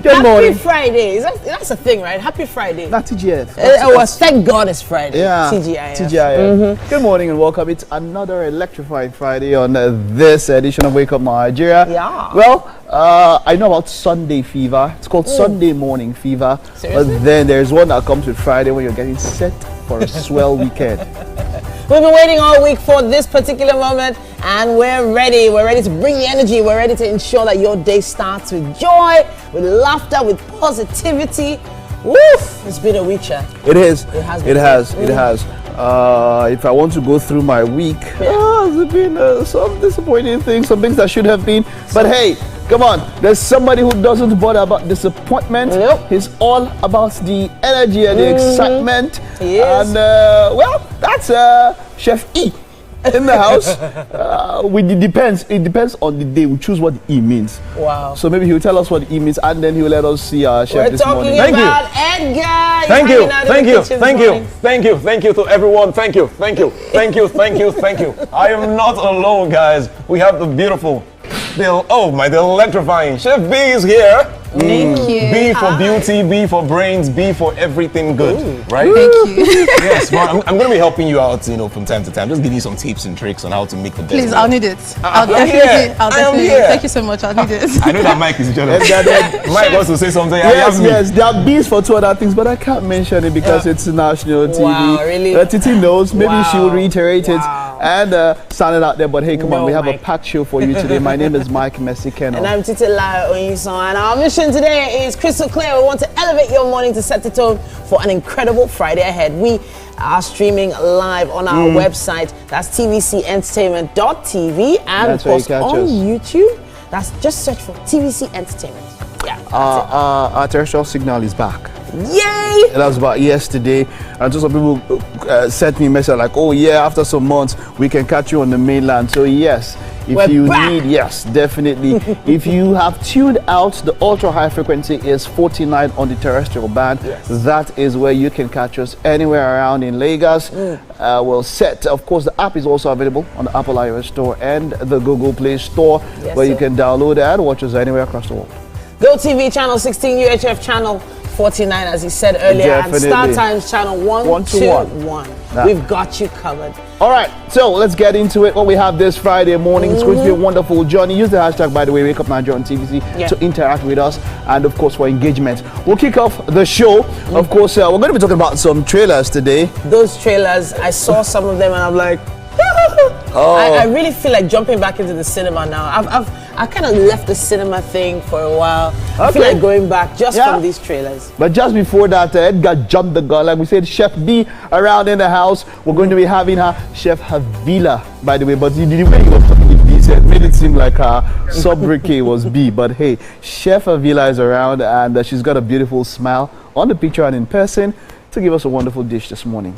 Good morning. Happy Friday. That's a thing, right? Happy Friday. Not TGF. Thank God it's Friday. Yeah. TGIF. Good morning and welcome. It's another electrifying Friday on this edition of Wake Up Nigeria. Yeah. Well, I know about Sunday fever. It's called Sunday morning fever. Seriously? But then there's one that comes with Friday when you're getting set for a swell weekend. We've been waiting all week for this particular moment, and we're ready. We're ready to bring the energy. We're ready to ensure that your day starts with joy, with laughter, with positivity. Woof! It's been a week, Sha. It is. It has been. It has. If I want to go through my week, there's been some disappointing things, some things that should have been. But hey, come on, there's somebody who doesn't bother about disappointment. Nope. He's all about the energy and the excitement. He is. And well, that's Chef E in the house. It depends on the day. We choose what the E means. Wow. So maybe he'll tell us what the E means, and then he'll let us see our chef this morning. We're talking about Edgar. Thank you to everyone. Thank you. I am not alone, guys. We have the beautiful, the electrifying Chef B is here. Thank you. B for beauty, B for brains, B for everything good. Ooh. Right? Thank you. Yes, well, I'm going to be helping you out, from time to time. Just give you some tips and tricks on how to make the best. Please, meal. I'll need it. I'll I'm definitely. here. Thank you so much. I'll need it. I know that Mike is jealous. Mike wants to say something. Yes, there are B's for two other things, but I can't mention it because it's national TV. Wow, really? Titi knows. Maybe she will reiterate it Wow. and sound it out there. But hey, come on, we have Mike. a packed show for you today. My name is Mike Messikeno. And I'm Titilayo Onyisan, and our mission today is crystal clear. We want to elevate your morning to set the tone for an incredible Friday ahead. We are streaming live on our website. That's tvcentertainment.tv, and of course on YouTube. That's just search for TVC Entertainment. Yeah. Our terrestrial signal is back. Yay! That was about yesterday, and so some people sent me a message like, "Oh yeah, after some months we can catch you on the mainland." So yes, if you need, yes, definitely. If you have tuned out, the ultra high frequency is 49 on the terrestrial band. Yes. That is where you can catch us anywhere around in Lagos. Well set. Of course, the app is also available on the Apple iOS Store and the Google Play Store, Yes, where you sir. can download and watch us anywhere across the world. GOTV channel 16, UHF channel 49, as he said earlier, Definitely. and StarTimes channel 121. We've got you covered. All right, so let's get into it. What we have this Friday morning, it's going to be a wonderful journey. Use the hashtag, by the way, Wake Up Nigeria on TVC to interact with us and, of course, for engagement. We'll kick off the show. Of course, we're going to be talking about some trailers today. Those trailers, I saw some of them and I'm like, I really feel like jumping back into the cinema now. I kind of left the cinema thing for a while. I feel like going back just from these trailers. But just before that, Edgar jumped the gun. Like we said, Chef B around in the house. We're going to be having her Chef Havila, by the way. But the way he was talking to B said, made it seem like her sobriquet was B. But hey, Chef Havila is around, and she's got a beautiful smile on the picture and in person to give us a wonderful dish this morning.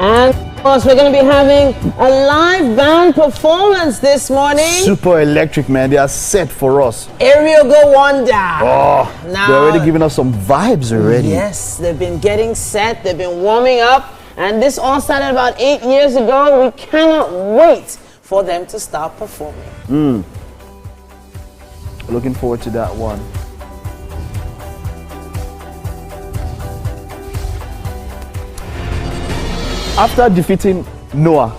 And of course, we're going to be having a live band performance this morning. Super electric, man. They are set for us. Ariel Go Wonder. Oh, Now, they're already giving us some vibes already. Yes, they've been getting set. They've been warming up. And this all started about 8 years ago. We cannot wait for them to start performing. Looking forward to that one. After defeating Noah,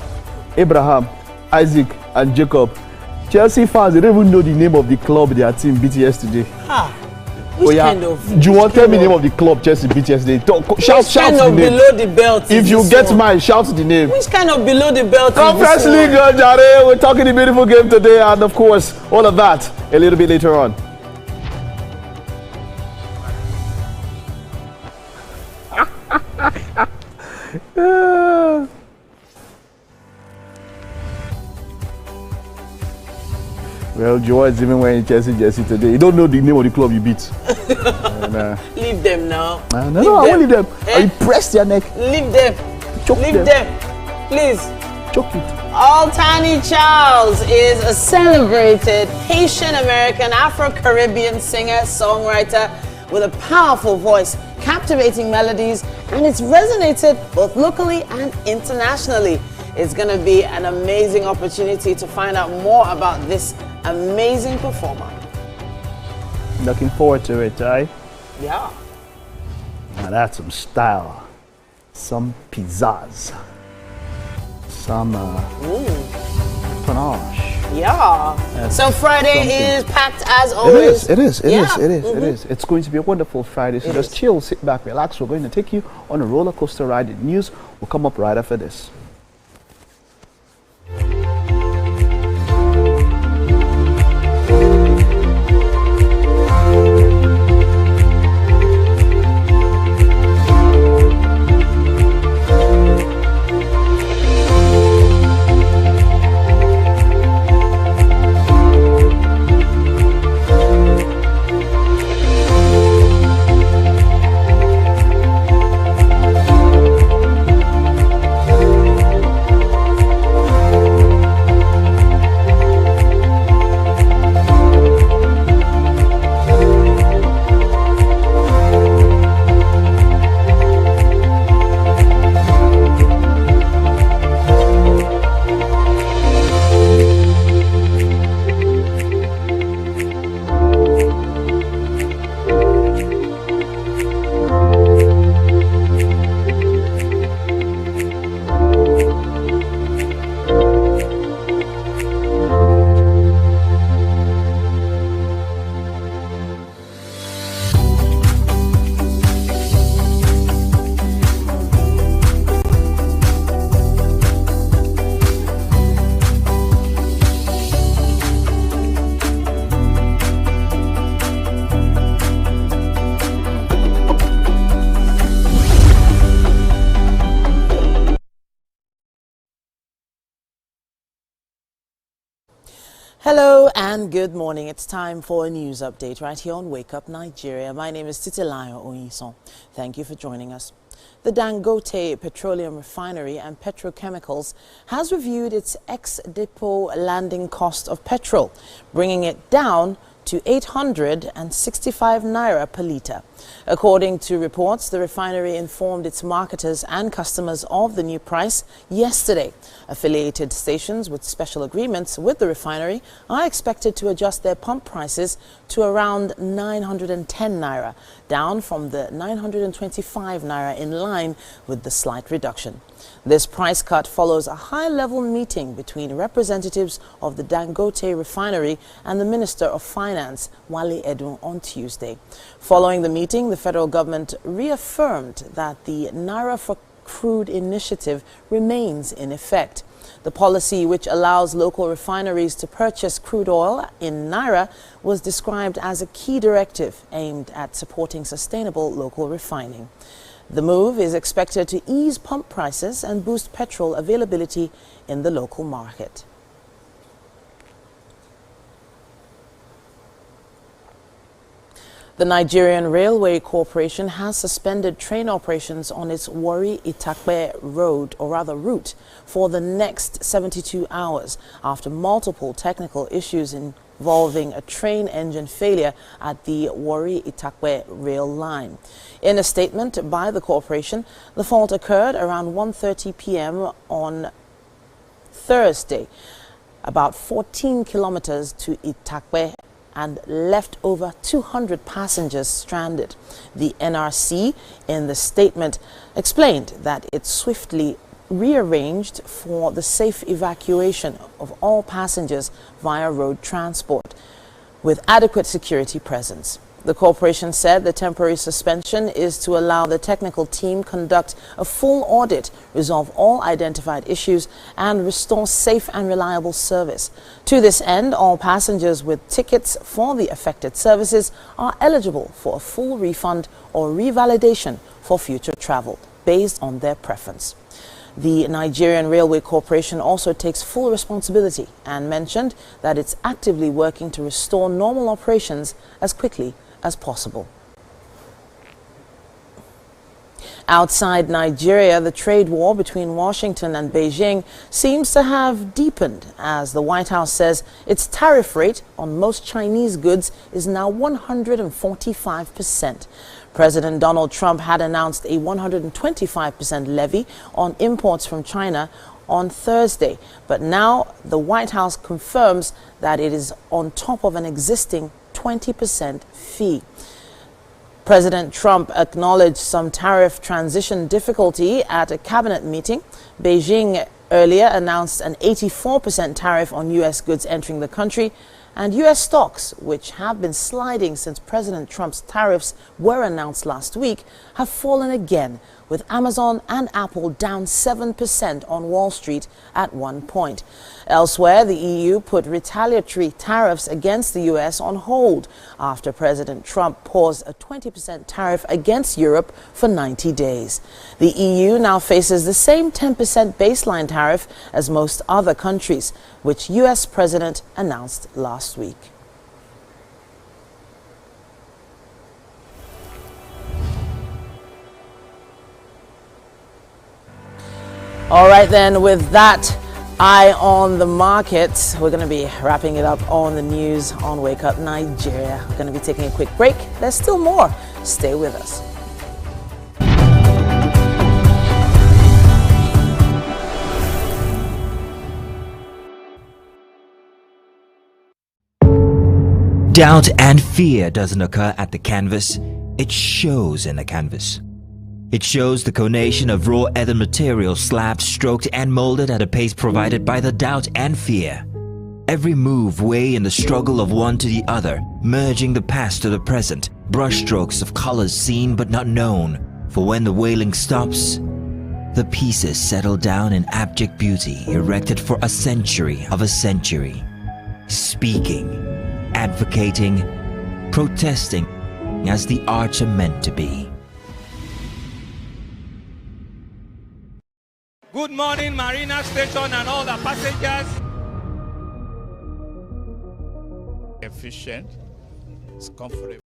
Abraham, Isaac, and Jacob, Chelsea fans, they don't even know the name of the club their team beat yesterday. Which kind of? Do you want to tell me the name of the club Chelsea beat yesterday? Shout kind the of name. below the belt? If you get mine, shout the name. Which kind of below the belt? Conference League, Jare. We're talking the beautiful game today, and of course, all of that a little bit later on. Well, Joe is even wearing Chelsea jersey today. You don't know the name of the club you beat. Leave them now. No, I won't leave them. Are you press their neck? Leave them. Leave them. Please. Choke it. Altani Charles is a celebrated Haitian-American Afro-Caribbean singer, songwriter with a powerful voice, captivating melodies, and it's resonated both locally and internationally. It's going to be an amazing opportunity to find out more about this amazing performer. Looking forward to it, right? Yeah. Now that's some style, some pizzazz, some panache. Yeah. That's So Friday something. is packed as always. It is. Yeah. It is. It's going to be a wonderful Friday. So It just is. chill, sit back, relax. We're going to take you on a roller coaster ride. The news will come up right after this. Hello and good morning. It's time for a news update right here on Wake Up Nigeria. My name is Titilayo Oyison. Thank you for joining us. The Dangote Petroleum Refinery and Petrochemicals has reviewed its ex-depot landing cost of petrol, bringing it down to 865 naira per litre. According to reports, the refinery informed its marketers and customers of the new price yesterday. Affiliated stations with special agreements with the refinery are expected to adjust their pump prices to around 910 naira, down from the 925 naira, in line with the slight reduction. This price cut follows a high-level meeting between representatives of the Dangote refinery and the Minister of Finance, Wale Edun, on Tuesday. Following the meeting, the federal government reaffirmed that the Naira for Crude initiative remains in effect. The policy, which allows local refineries to purchase crude oil in Naira, was described as a key directive aimed at supporting sustainable local refining. The move is expected to ease pump prices and boost petrol availability in the local market. The Nigerian Railway Corporation has suspended train operations on its Warri-Itakpe route for the next 72 hours after multiple technical issues involving a train engine failure at the Warri-Itakpe rail line. In a statement by the corporation, the fault occurred around 1:30 p.m. on Thursday, about 14 kilometers to Itakpe, and left over 200 passengers stranded. The NRC, in the statement, explained that it swiftly rearranged for the safe evacuation of all passengers via road transport, with adequate security presence. The corporation said the temporary suspension is to allow the technical team conduct a full audit, resolve all identified issues, and restore safe and reliable service. To this end, all passengers with tickets for the affected services are eligible for a full refund or revalidation for future travel based on their preference. The Nigerian Railway Corporation also takes full responsibility and mentioned that it's actively working to restore normal operations as quickly as possible. Outside Nigeria, the trade war between Washington and Beijing seems to have deepened as the White House says its tariff rate on most Chinese goods is now 145%. President Donald Trump had announced a 125% levy on imports from China on Thursday, but now the White House confirms that it is on top of an existing 20% fee. President Trump acknowledged some tariff transition difficulty at a cabinet meeting. Beijing earlier announced an 84% tariff on U.S. goods entering the country, and U.S. stocks, which have been sliding since President Trump's tariffs were announced last week, have fallen again, with Amazon and Apple down 7% on Wall Street at one point. Elsewhere, the EU put retaliatory tariffs against the U.S. on hold after President Trump paused a 20% tariff against Europe for 90 days. The EU now faces the same 10% baseline tariff as most other countries, which U.S. President announced last week. All right, then, with that eye on the markets, we're going to be wrapping it up on the news on Wake Up Nigeria. We're going to be taking a quick break. There's still more. Stay with us. Doubt and fear doesn't occur at the canvas, it shows in the canvas. It shows the conation of raw ether material slabbed, stroked and molded at a pace provided by the doubt and fear. Every move way in the struggle of one to the other, merging the past to the present, brushstrokes of colors seen but not known. For when the wailing stops, the pieces settle down in abject beauty erected for a century of a century. Speaking, advocating, protesting as the arts are meant to be. Good morning, Marina Station and all the passengers. Efficient, it's comfortable.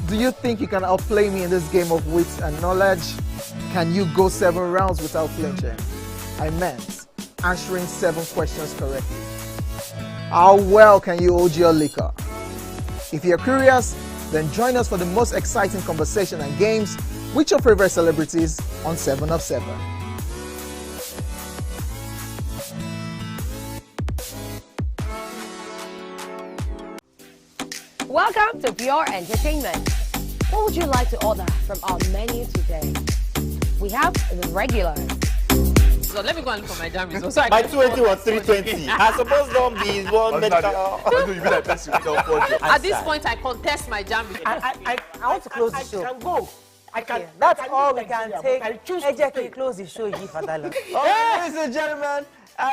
Do you think you can outplay me in this game of wits and knowledge? Can you go 7 rounds without flinching? I meant answering 7 questions correctly. How well can you hold your liquor? If you're curious, then join us for the most exciting conversation and games with your favorite celebrities on 7 of 7. Welcome to Pure Entertainment. What would you like to order from our menu today? We have the regular. So let me go and look for my jam results. So My 20 was 320. I suppose don't be one medical. At this point, I contest my jam results. I want to close the show. I can go. I can. Okay, that's all we can take. Ejeki, close the show. Ladies and gentlemen,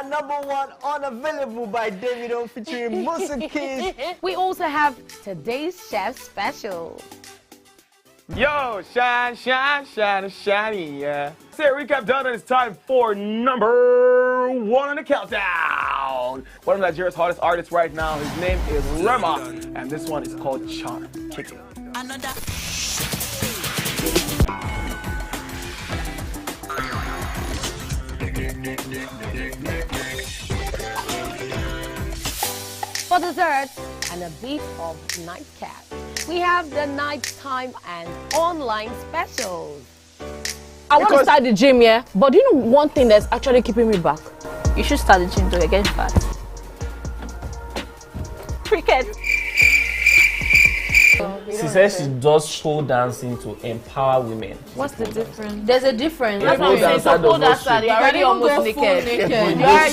number 1 unavailable by Davido featuring Musa Keys. We also have today's chef special. Yo, shine, shine, shine, shiny, yeah. Say recap done, and it's time for number 1 on the countdown. One of Nigeria's hottest artists right now, his name is Rema, and this one is called Charm. Kick it. Another. For dessert and a bit of nightcap, we have the nighttime and online specials. I want to start the gym, yeah? But do you know one thing that's actually keeping me back? You should start the gym to get fat. Cricket. She says she does pole dancing to empower women. What's the difference? There's a difference. That's what I'm saying. So pole dancer, you're already almost naked. You're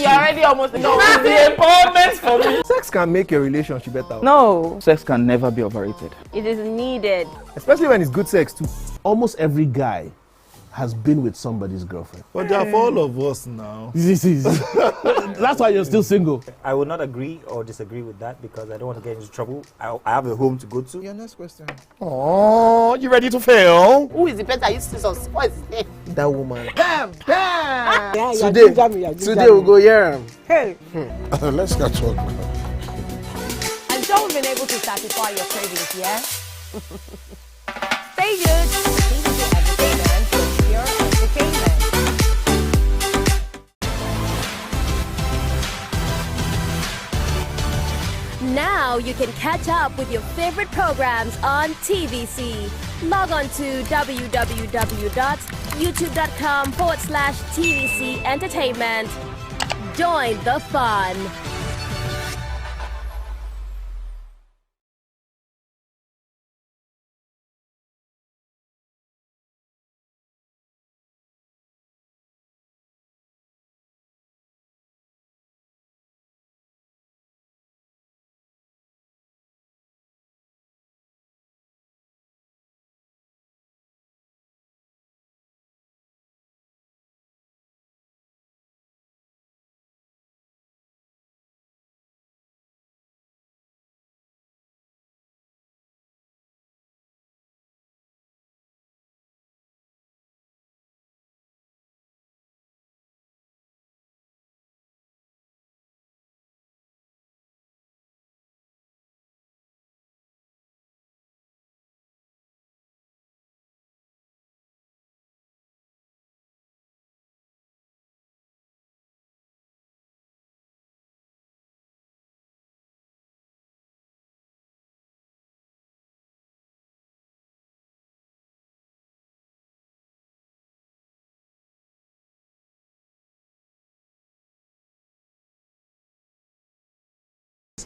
already almost naked. No, it's the empowerment for me. Sex can make your relationship better. No, Sex can never be overrated. it is needed. Especially when it's good sex too. Almost every guy has been with somebody's girlfriend. But they are for all of us now. That's why you're still single. I would not agree or disagree with that because I don't want to get into trouble. I have a home to go to. Your next question. Oh, you ready to fail? Who is the person that used to what is his name? That woman. Damn! Today we'll go here. Hey! Let's catch up now. I'm sure we've been able to satisfy your cravings, yeah? Stay good. TVC Entertainment for pure entertainment. Now you can catch up with your favorite programs on TVC. Log on to www.youtube.com/TVC Entertainment. Join the fun.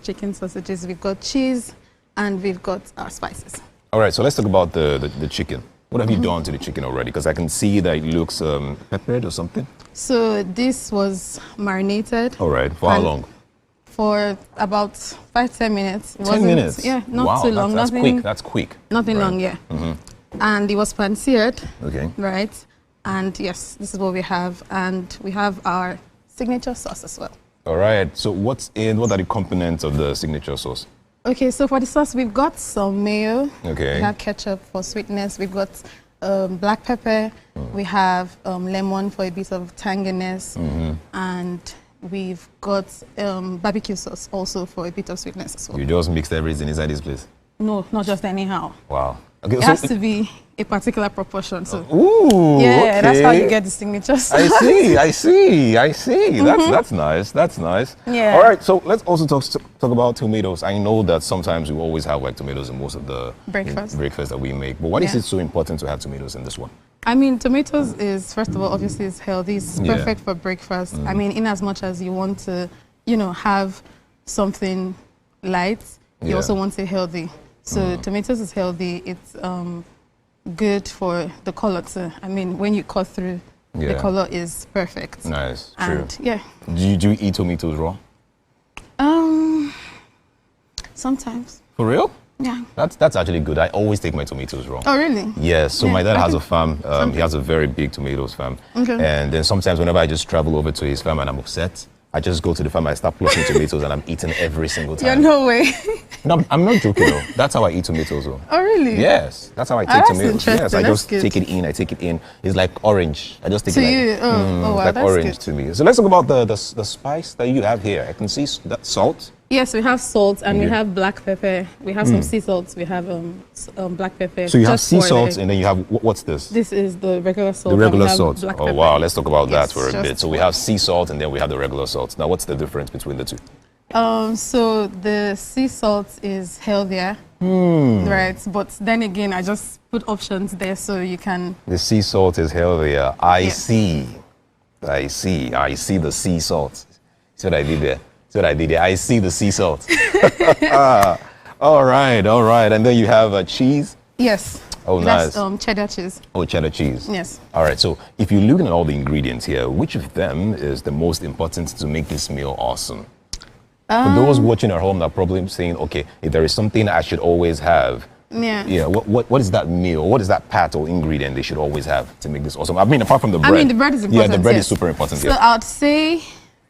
Chicken sausages, we've got cheese, and we've got our spices. All right, so let's talk about the chicken. What have you done to the chicken already? Because I can see that it looks peppered or something. So this was marinated. All right, for how long? For about 5-10 minutes. 10 minutes? Yeah, not too long. That's quick. That's quick. Nothing Right. long, yeah. And it was pan-seared. Okay. Right. And yes, this is what we have. And we have our signature sauce as well. All right, so what are the components of the signature sauce? Okay, so for the sauce, we've got some mayo. Okay. We have ketchup for sweetness. We've got black pepper. We have lemon for a bit of tanginess. And we've got barbecue sauce also for a bit of sweetness as well. You just mixed everything inside this place? No, not just anyhow. Wow. Okay, It has to be a particular proportion. So ooh, yeah, okay. that's how you get the signature sauce. I see. That's nice. Yeah. All right, so let's also talk about tomatoes. I know that sometimes we always have like tomatoes in most of the breakfast that we make. But why is it so important to have tomatoes in this one? I mean, tomatoes is, first of all, obviously it's healthy. It's perfect for breakfast. I mean, in as much as you want to, have something light, you also want it healthy. So tomatoes is healthy. It's good for the color too. I mean, when you cut through, the color is perfect. Nice, and true. Yeah. Do you eat tomatoes raw? Sometimes. For real? Yeah. That's actually good. I always take my tomatoes raw. Oh, really? Yes. So my dad has a farm. He has a very big tomatoes farm. Okay. And then sometimes whenever I just travel over to his farm and I'm upset, I just go to the farm, I start plucking tomatoes and I'm eating every single time. You're no way. No, I'm not joking though. That's how I eat tomatoes though. Oh, really? Yes. That's how I take that's tomatoes. interesting. Yes, I That's just good. take it in. It's like orange. I just take To it like, you? Oh, wow, like that's orange good. to me. So let's talk about the spice that you have here. I can see that salt. Yes, we have salt and we Okay. have black pepper. We have some sea salts. We have black pepper. So you have just sea for salt the- and then you have, what's this? This is the regular salt. The and we regular have salt. black Oh pepper. wow, let's talk about that Yes, for a just bit. So we have sea salt and then we have the regular salt. Now what's the difference between the two? So the sea salt is healthier, right? But then again, I just put options there so you can. The sea salt is healthier. I see the sea salt. See what I did there? I see the sea salt. All right. And then you have cheese? Yes. Oh, that's, nice. Cheddar cheese. Oh, cheddar cheese. Yes. All right. So if you're looking at all the ingredients here, which of them is the most important to make this meal awesome? For those watching at home that are probably saying, okay, if there is something I should always have, what is that meal? What is that part or ingredient they should always have to make this awesome? I mean, apart from the bread. I mean, the bread is important. Yeah, the bread is super important. So I'd say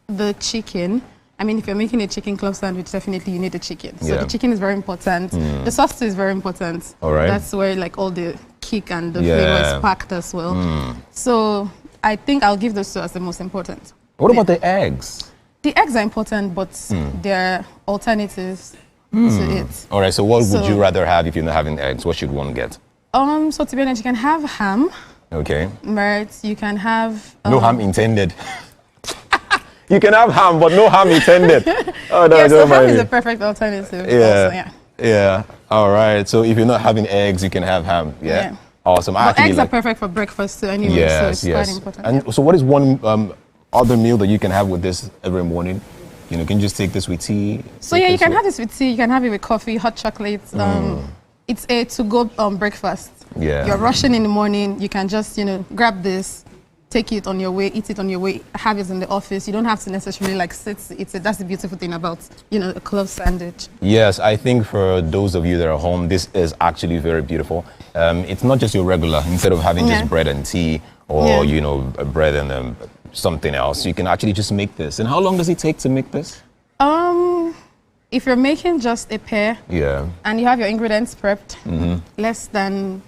the chicken. I mean, if you're making a chicken club sandwich, definitely you need the chicken. So the chicken is very important. The sauce too is very important. All right. That's where like all the kick and the flavor is packed as well. So I think I'll give those two as the most important. What about the eggs? The eggs are important, but they're alternatives to it. All right. So what would you rather have if you're not having eggs? What should one get? So to be honest, you can have ham. Okay. Right. You can have no ham intended. You can have ham, but no ham intended. Oh, no, so ham is a perfect alternative. Yeah. All right. So if you're not having eggs, you can have ham. Yeah. Awesome. But eggs are perfect for breakfast too, anyway. So it's quite important. And so, what is one other meal that you can have with this every morning? You know, can you just take this with tea? So you can have this with tea. You can have it with coffee, hot chocolate. It's a to-go breakfast. Yeah. You're rushing in the morning. You can just grab this. Take it on your way, eat it on your way, have it in the office. You don't have to necessarily sit to eat it. That's the beautiful thing about, a club sandwich. Yes, I think for those of you that are home, this is actually very beautiful. It's not just your regular, instead of having just bread and tea or, bread and something else, you can actually just make this. And how long does it take to make this? If you're making just a pair and you have your ingredients prepped, less than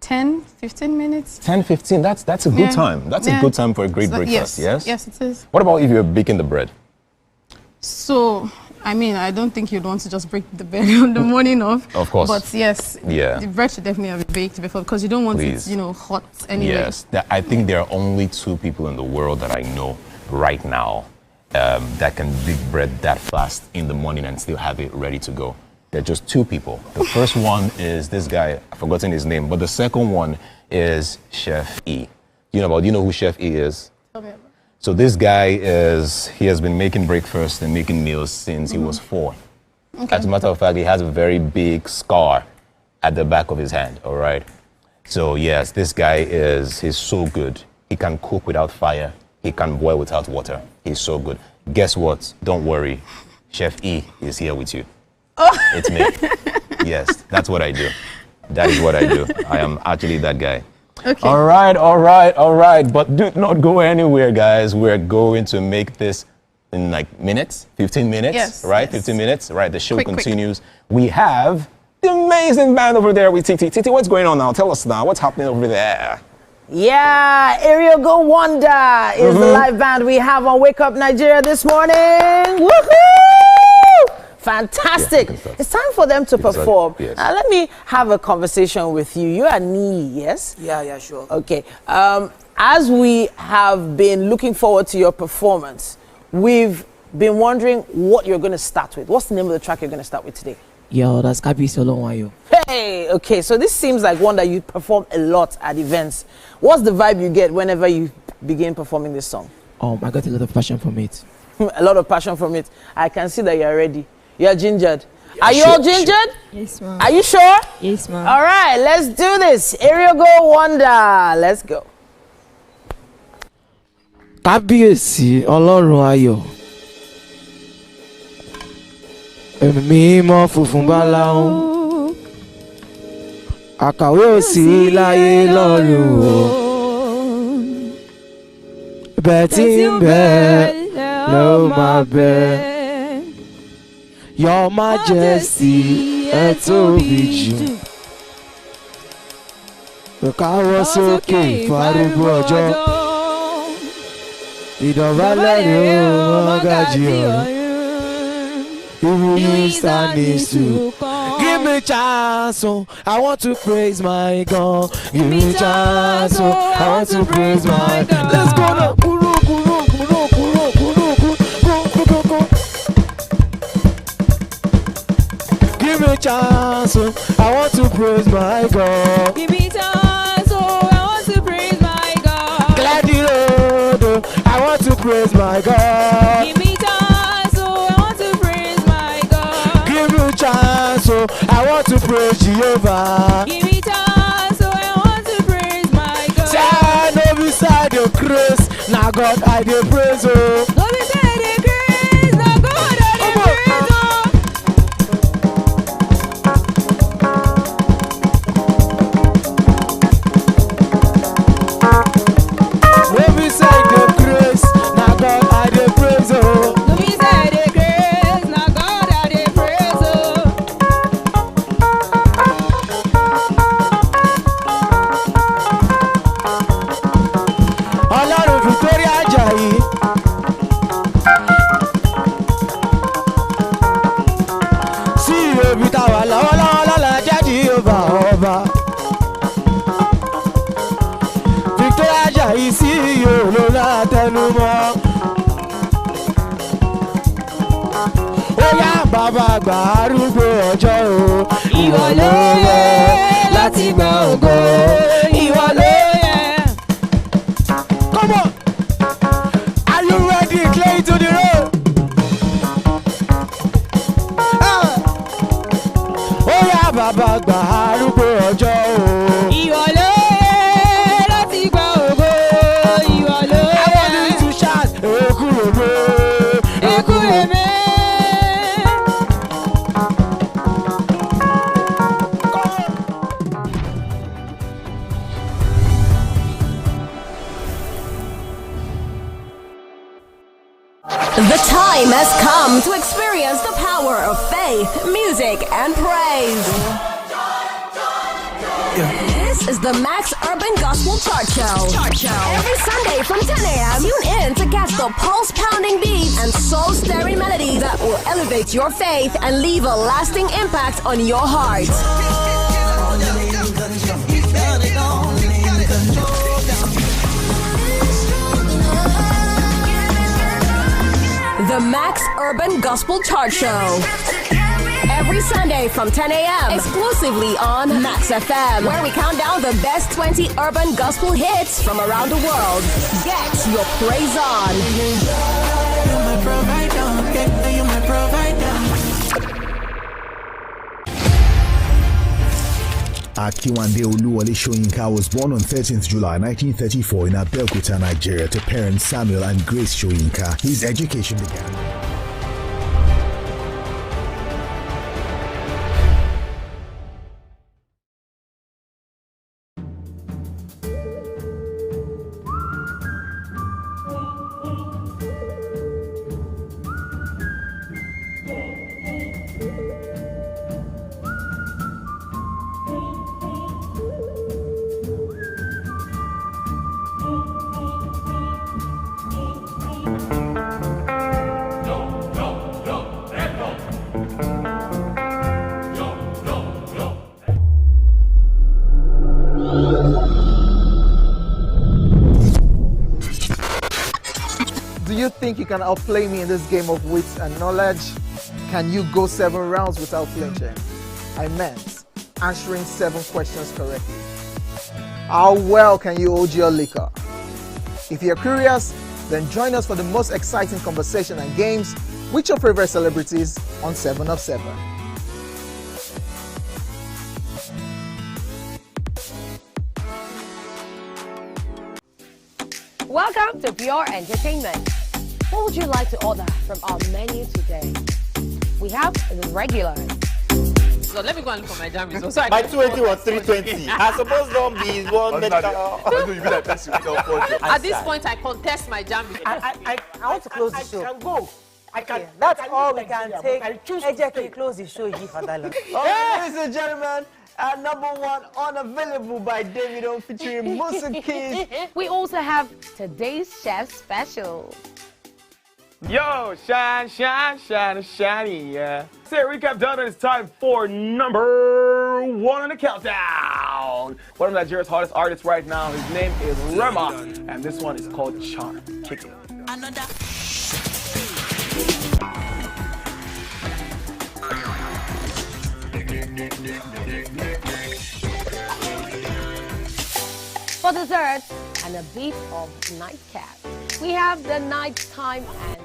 10, 15 minutes. 10, 15, that's a good time. That's a good time for a great breakfast, yes? Yes, it is. What about if you're baking the bread? So, I mean, I don't think you'd want to just break the bread on the morning of. Of course. But yes, the bread should definitely have been baked before because you don't want it, hot anyway. Yes, I think there are only 2 people in the world that I know right now that can bake bread that fast in the morning and still have it ready to go. There are just 2 people. The first one is this guy, I've forgotten his name, but the second one is Chef E. Do you know who Chef E is? Okay. So this guy he has been making breakfast and making meals since he was 4. Okay. As a matter of fact, he has a very big scar at the back of his hand, all right? So yes, this guy he's so good. He can cook without fire. He can boil without water. He's so good. Guess what? Don't worry. Chef E is here with you. It's me. Yes, that's what I do. That is what I do. I am actually that guy. Okay. All right. But do not go anywhere, guys. We're going to make this in minutes, 15 minutes, yes, right? Yes. 15 minutes, right? The show continues. We have the amazing band over there with Titi. Titi, what's going on now? Tell us now. What's happening over there? Yeah, Ariel Go Wonder is the live band we have on Wake Up Nigeria this morning. Woohoo! Fantastic. Yeah, it's time for them to perform. Yes. Let me have a conversation with you. You and me, yes? Yeah, sure. Okay. As we have been looking forward to your performance, we've been wondering what you're going to start with. What's the name of the track you're going to start with today? Yo, that's Kabi Solo Wayo. Hey, okay. So this seems like one that you perform a lot at events. What's the vibe you get whenever you begin performing this song? I got a lot of passion from it. A lot of passion from it. I can see that you're ready. You're gingered. Are you all gingered? Yes, ma'am. Are you sure? Yes, ma'am. All right, let's do this. Ariel Go Wonder. Let's go. Kábíyèsí Ọlọ́run ayọ̀. Ẹ̀mí mímọ́ funfun báláú. Àkàwé òsì láyé lọ́run o. Bẹ́ẹ̀ tí ń bẹ ló máa bẹ. Your Majesty ẹ tóbi jù. Káwọ́ sókè ìfarúgbó ọjọ́. Ìdọ̀bálẹ̀ ni ó mọ́gàjì ọ̀run. Even you stand is to give me chance, oh, I want to praise my God. Give me chance, oh, I want to praise my God. Let's go now. praise my God. Give me chance, oh, I want to praise my God. Clear the road, oh, I want to praise my God. Give me chance, oh, I want to praise my God. Give me chance, oh, I want to praise Jehovah. Give me chance, oh, I want to praise my God. Say I know beside the cross, now God I dey praise, oh. No be say they praise, now God I dey praise, oh. No be say the grace, now God I dey praise, oh. No be say they praise, now God I dey praise, oh. Ọlọ́run Victoria Ajayi. Sí òbí tá wà lọ́wọ́lọ́wọ́ lọ́la jáde ọba ọba. Victoria Ajayi sí òòlù látẹnumọ́. Ó yá bàbá àgbà arúgbó ọjọ́ o. Ìwọ ló yẹ láti gba ògo. Ìwọ ló yẹ. Come on! Are you ready? Clay to the road. Ó yá bàbá àgbà arúgbó ọjọ́ o. Ìwọ ló yẹ láti gba ògo. Ìwọ ló yẹ. I want you to shout, Ekureme. Ekureme. The time has come to experience the power of faith, music, and praise. This is the Max Urban Gospel Chart Show. Every Sunday from 10 a.m., tune in to catch the pulse-pounding beats and soul-stirring melodies that will elevate your faith and leave a lasting impact on your heart. The Max Urban Gospel Chart Show. Every Sunday from 10 a.m. exclusively on Max FM, where we count down the best 20 urban gospel hits from around the world. Get your praise on. You're my provider, you're my provider. Akiwande Oluwole Soyinka was born on 13th July 1934 in Abeokuta, Nigeria, to parents Samuel and Grace Soyinka. His education began. Do you think you can outplay me in this game of wits and knowledge? Can you go 7 rounds without flinching? I meant answering 7 questions correctly. How well can you hold your liquor? If you're curious, then join us for the most exciting conversation and games with your favorite celebrities on 7 of 7. Welcome to Pure Entertainment. What would you like to order from our menu today? We have the regulars. So let me go and look for my jammies. So My 280 was 320. I suppose don't be one medical. At this point, I contest my jammies. I want to close the show. I can go. I can. That's all we can take. Ejeki, close the show, you for that long. Ladies and gentlemen, number 1 unavailable by Davido featuring Musa Keys. We also have today's chef special. Yo, shine, shine, shine, shiny, yeah. Say recap done, and it's time for number 1 on the countdown. One of Nigeria's hottest artists right now, his name is Rema, and this one is called Charm. Kick it. Another. For dessert and a bit of nightcap, we have the nighttime and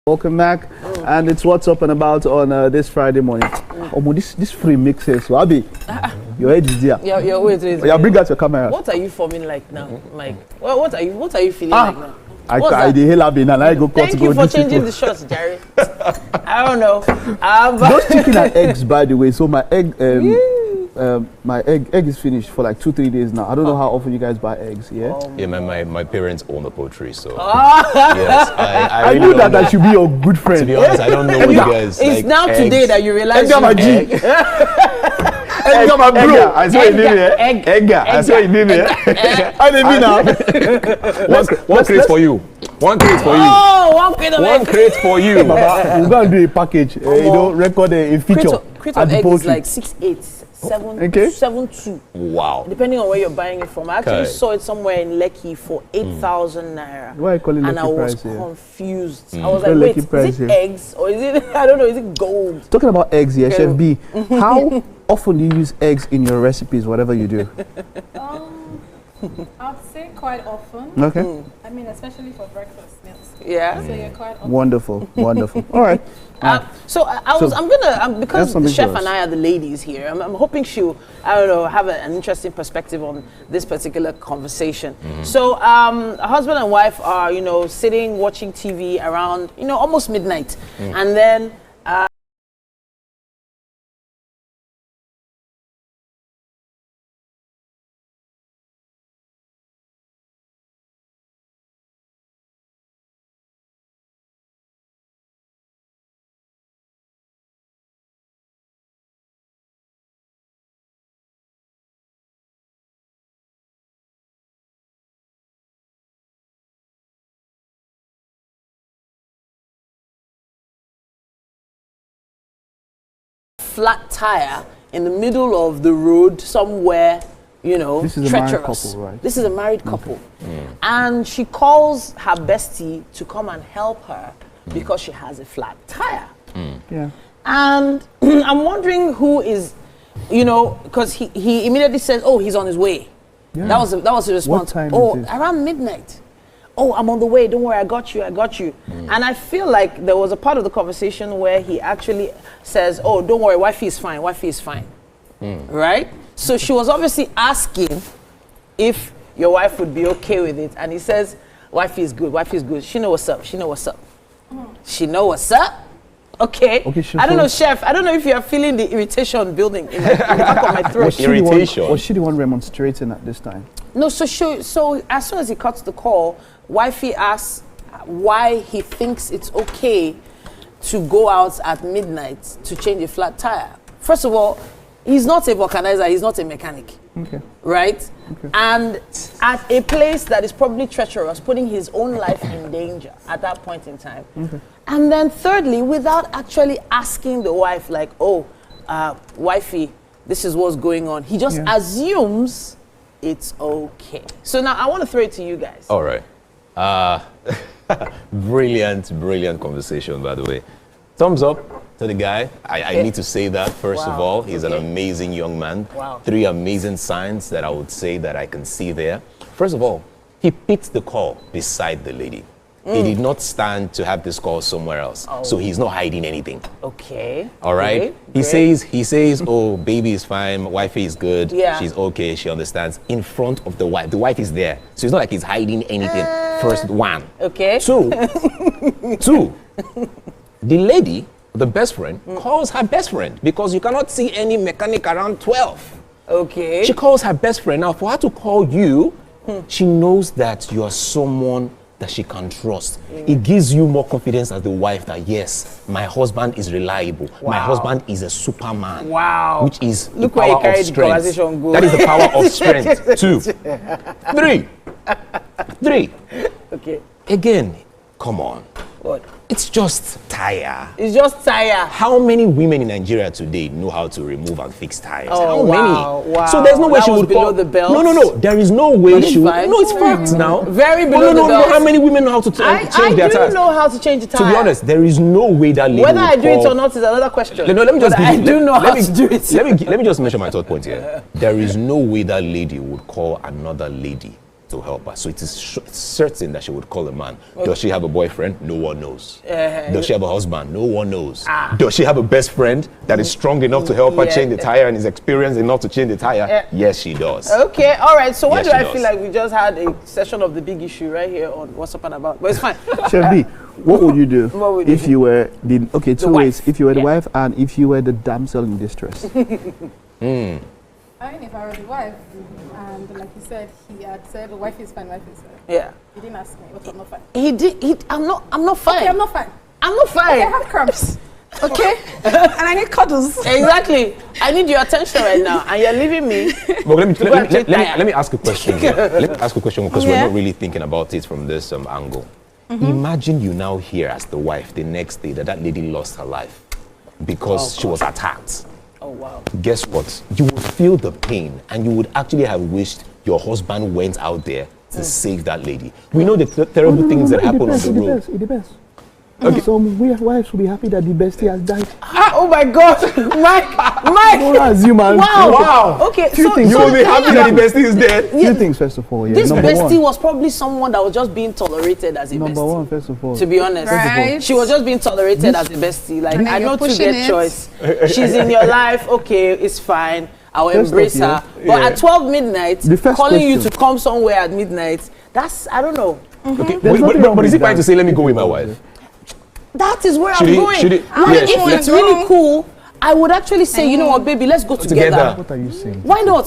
Welcome back, and it's what's up and about on this Friday morning. Oh, this free mixes. So Abi, your head is there. Your wait. Yeah, bring out your camera. What are you forming like now? Like, what are you feeling like now? I the hell Abi, and I go cut. Thank you for changing the shots, Jerry. I don't know. Those chicken and eggs, by the way. So my egg. My egg is finished for like 2-3 days now. I don't know how often you guys buy eggs. Yeah. Yeah, my parents own a poultry, so yes, I really knew don't that I should be your good friend. To be honest, I don't know what you guys. It's like now eggs. today that you realize. Egg, my G. Egg, my bro. I swear you did it. Egg, I swear you did it. I didn't mean now. One crate for you. One crate for you. Oh, one crate of One eggs. crate for you. Baba, we're gonna do a package. You know, record a feature. Crate at of the eggs is poultry. like 6'8", 7'2". Wow. Depending on where you're buying it from. I actually Okay. saw it somewhere in Lekki for 8,000 naira. Why are you calling and Lekki I was price here? confused. Mm. I was Call like, wait, Lekki price is it here. eggs or is it, I don't know, is it gold? Talking about eggs, yeah, Okay. Chef B. How often do you use eggs in your recipes, whatever you do? I'd say quite often. Okay. I mean, especially for breakfast meals. Yeah. So you're quite often. Wonderful, wonderful. All right. So I'm gonna because the something chef for us. and I are the ladies here. I'm hoping she'll have an interesting perspective on this particular conversation. So a husband and wife are sitting watching TV around almost midnight, and then. Flat tire in the middle of the road somewhere, This is a married treacherous. couple, right? This is a married couple. And she calls her bestie to come and help her because she has a flat tire. Yeah. And I'm wondering who is, because he immediately says, oh, he's on his way. Yeah. That was the response. What time oh, is this? around midnight. Oh, I'm on the way. Don't worry, I got you. And I feel like there was a part of the conversation where he actually says, oh, don't worry, wifey is fine. Right? So she was obviously asking if your wife would be okay with it. And he says, wifey is good. She know what's up. She know what's up. Okay. I don't know, chef. I don't know if you're feeling the irritation building in the back of my throat. Was she the one remonstrating at this time? No, so as soon as he cuts the call, wifey asks why he thinks it's okay to go out at midnight to change a flat tire. First of all, he's not a vulcanizer, he's not a mechanic. Okay. Right? Okay. And at a place that is probably treacherous, putting his own life in danger at that point in time. Okay. And then thirdly, without actually asking the wife, like, oh, wifey, this is what's going on. He just assumes it's okay. So now I want to throw it to you guys. All right. Brilliant conversation, by the way. Thumbs up to the guy. I need to say that first of all. He's an amazing young man. Wow. 3 amazing signs that I would say that I can see there. First of all, he picked the call beside the lady. He did not stand to have this call somewhere else. Oh. So he's not hiding anything. Okay. All right. He says, oh, baby is fine, wifey is good, she's okay, she understands. In front of the wife is there. So it's not like he's hiding anything. First one. Okay. Two. The lady, the best friend, calls her best friend because you cannot see any mechanic around 12. Okay. She calls her best friend. Now, for her to call you, she knows that you are someone that she can trust. It gives you more confidence as the wife that yes, my husband is reliable. My husband is a superman. Wow. Which is Look the where you power carried of the strength. conversation go. That is the power of strength. 2. 3. Okay. Again, come on. What? It's just tire. It's just tire. How many women in Nigeria today know how to remove and fix tires? Oh, How wow, many? wow. So there's no way That she was would below call. the belt? No. There is no way But she would. fine. No, it's facts now. Very below the belt. How many women know how to change their I tires? do know how to change the tire. To be honest, there is no way that lady Whether would I do it call- or not is another question. No, let me just But give I you- do know let how me- to do it. Let me just mention my third point here. There is no way that lady would call another lady to help her. So it is certain that she would call a man. Does she have a boyfriend? No one knows. Does she have a husband? No one knows. Does she have a best friend that is strong enough to help her change the tire and is experienced enough to change the tire? Yes, she does. Okay, all right. So why Yes, do I she feel does. like we just had a session of the big issue right here on What's Up and About? But it's fine. Chef B, what would you do What would if you were the two ways? wife. If you were the wife and if you were the damsel in distress. I mean, if I were the wife, and like you said, he had said, wife is fine, wife is fine. Yeah. He didn't ask me, but I'm not fine. He did. I'm not fine. Okay, I'm not fine. I'm not fine. Okay, I have crumbs. Okay? And I need cuddles. Exactly. I need your attention right now, and you're leaving me. Well, let change me ask a question here. Let me ask a question because we're Yeah. not really thinking about it from this angle. Imagine you now hear as the wife the next day that lady lost her life because she was attacked. Oh, wow. Guess what? You would feel the pain and you would actually have wished your husband went out there to save that lady. We know the terrible things that happen on the road. It depends. Okay. Some wives will be happy that the bestie has died. Oh my God, Mike! Don't assume, man. Wow. Okay, Few so things. you will be happy that the bestie is dead. Few things, first of all. Yeah. This Number bestie one. was probably someone that was just being tolerated as a Number bestie. one, first of all. To be honest, Right. she was just being tolerated as a bestie. Like, And then I you're know to pushing get it. choice. She's in your life. Okay, it's fine. I'll First embrace off, her. yeah. But Yeah. at 12 midnight, The first calling you question. to come somewhere at midnight, that's, I don't know. Okay, There's nothing wrong but is he with trying that. to say, let me go with my wife? That is where Should I'm he- going. should he- Like, yeah, if should it's really cool, I would actually say, you know what, baby, let's go together. What are you saying? Why not?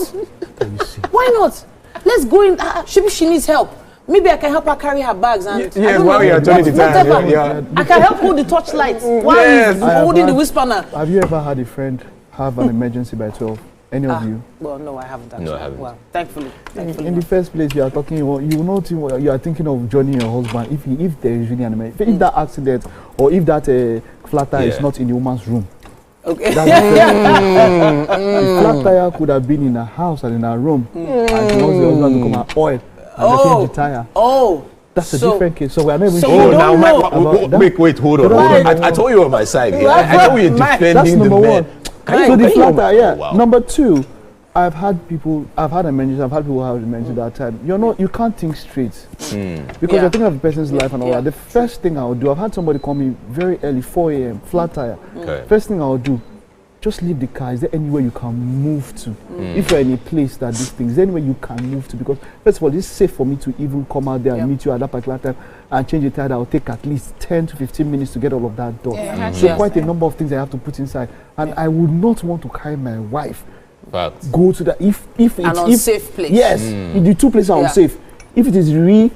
Why not? Let's go in. She needs help. Maybe I can help her carry her bags and Yes, I don't while know, you're turning the tire, whatever. yeah. I can help hold the torchlight while Yes. he's I have holding the had- whisper. Have you ever had a friend have an emergency by 12? Any of you? Well, no, I haven't actually. No, I haven't. Well, thankfully. In the first place, you are talking. You will not. You are thinking of joining your husband if there is really an emergency. If that accident or if that flat tire is Yeah. not in the woman's room. Okay. That's the first thing. The flat tire could have been in her house and in her room, and she wants the husband to come and oil and change the tire. Oh. That's a So- different case. So we are not even so sure. we Oh, don't now, know. wait, hold on. I told you on my side here. I told you you're Mike, defending That's the number man. one. Can So you- the can you- flat tire, yeah. Oh, wow. Number two, I've had emergencies. I've had people who have emergencies that time. You can't think straight because Yeah. you're thinking of the person's life and all Yeah. that. The first thing I would do, I've had somebody call me very early, 4 a.m. flat tire. Okay. First thing I would do, just leave the car. Is there anywhere you can move to? If you're in a place that this thing, is there anywhere you can move to? Because first of all, it's safe for me to even come out there and meet you at that particular time and change the tire. That will take at least 10 to 15 minutes to get all of that done. Yeah, So Yes. quite a number of things I have to put inside, and I would not want to carry my wife Facts. go to that if it's An unsafe place. Yes, the two places are Yeah. unsafe. If it is tire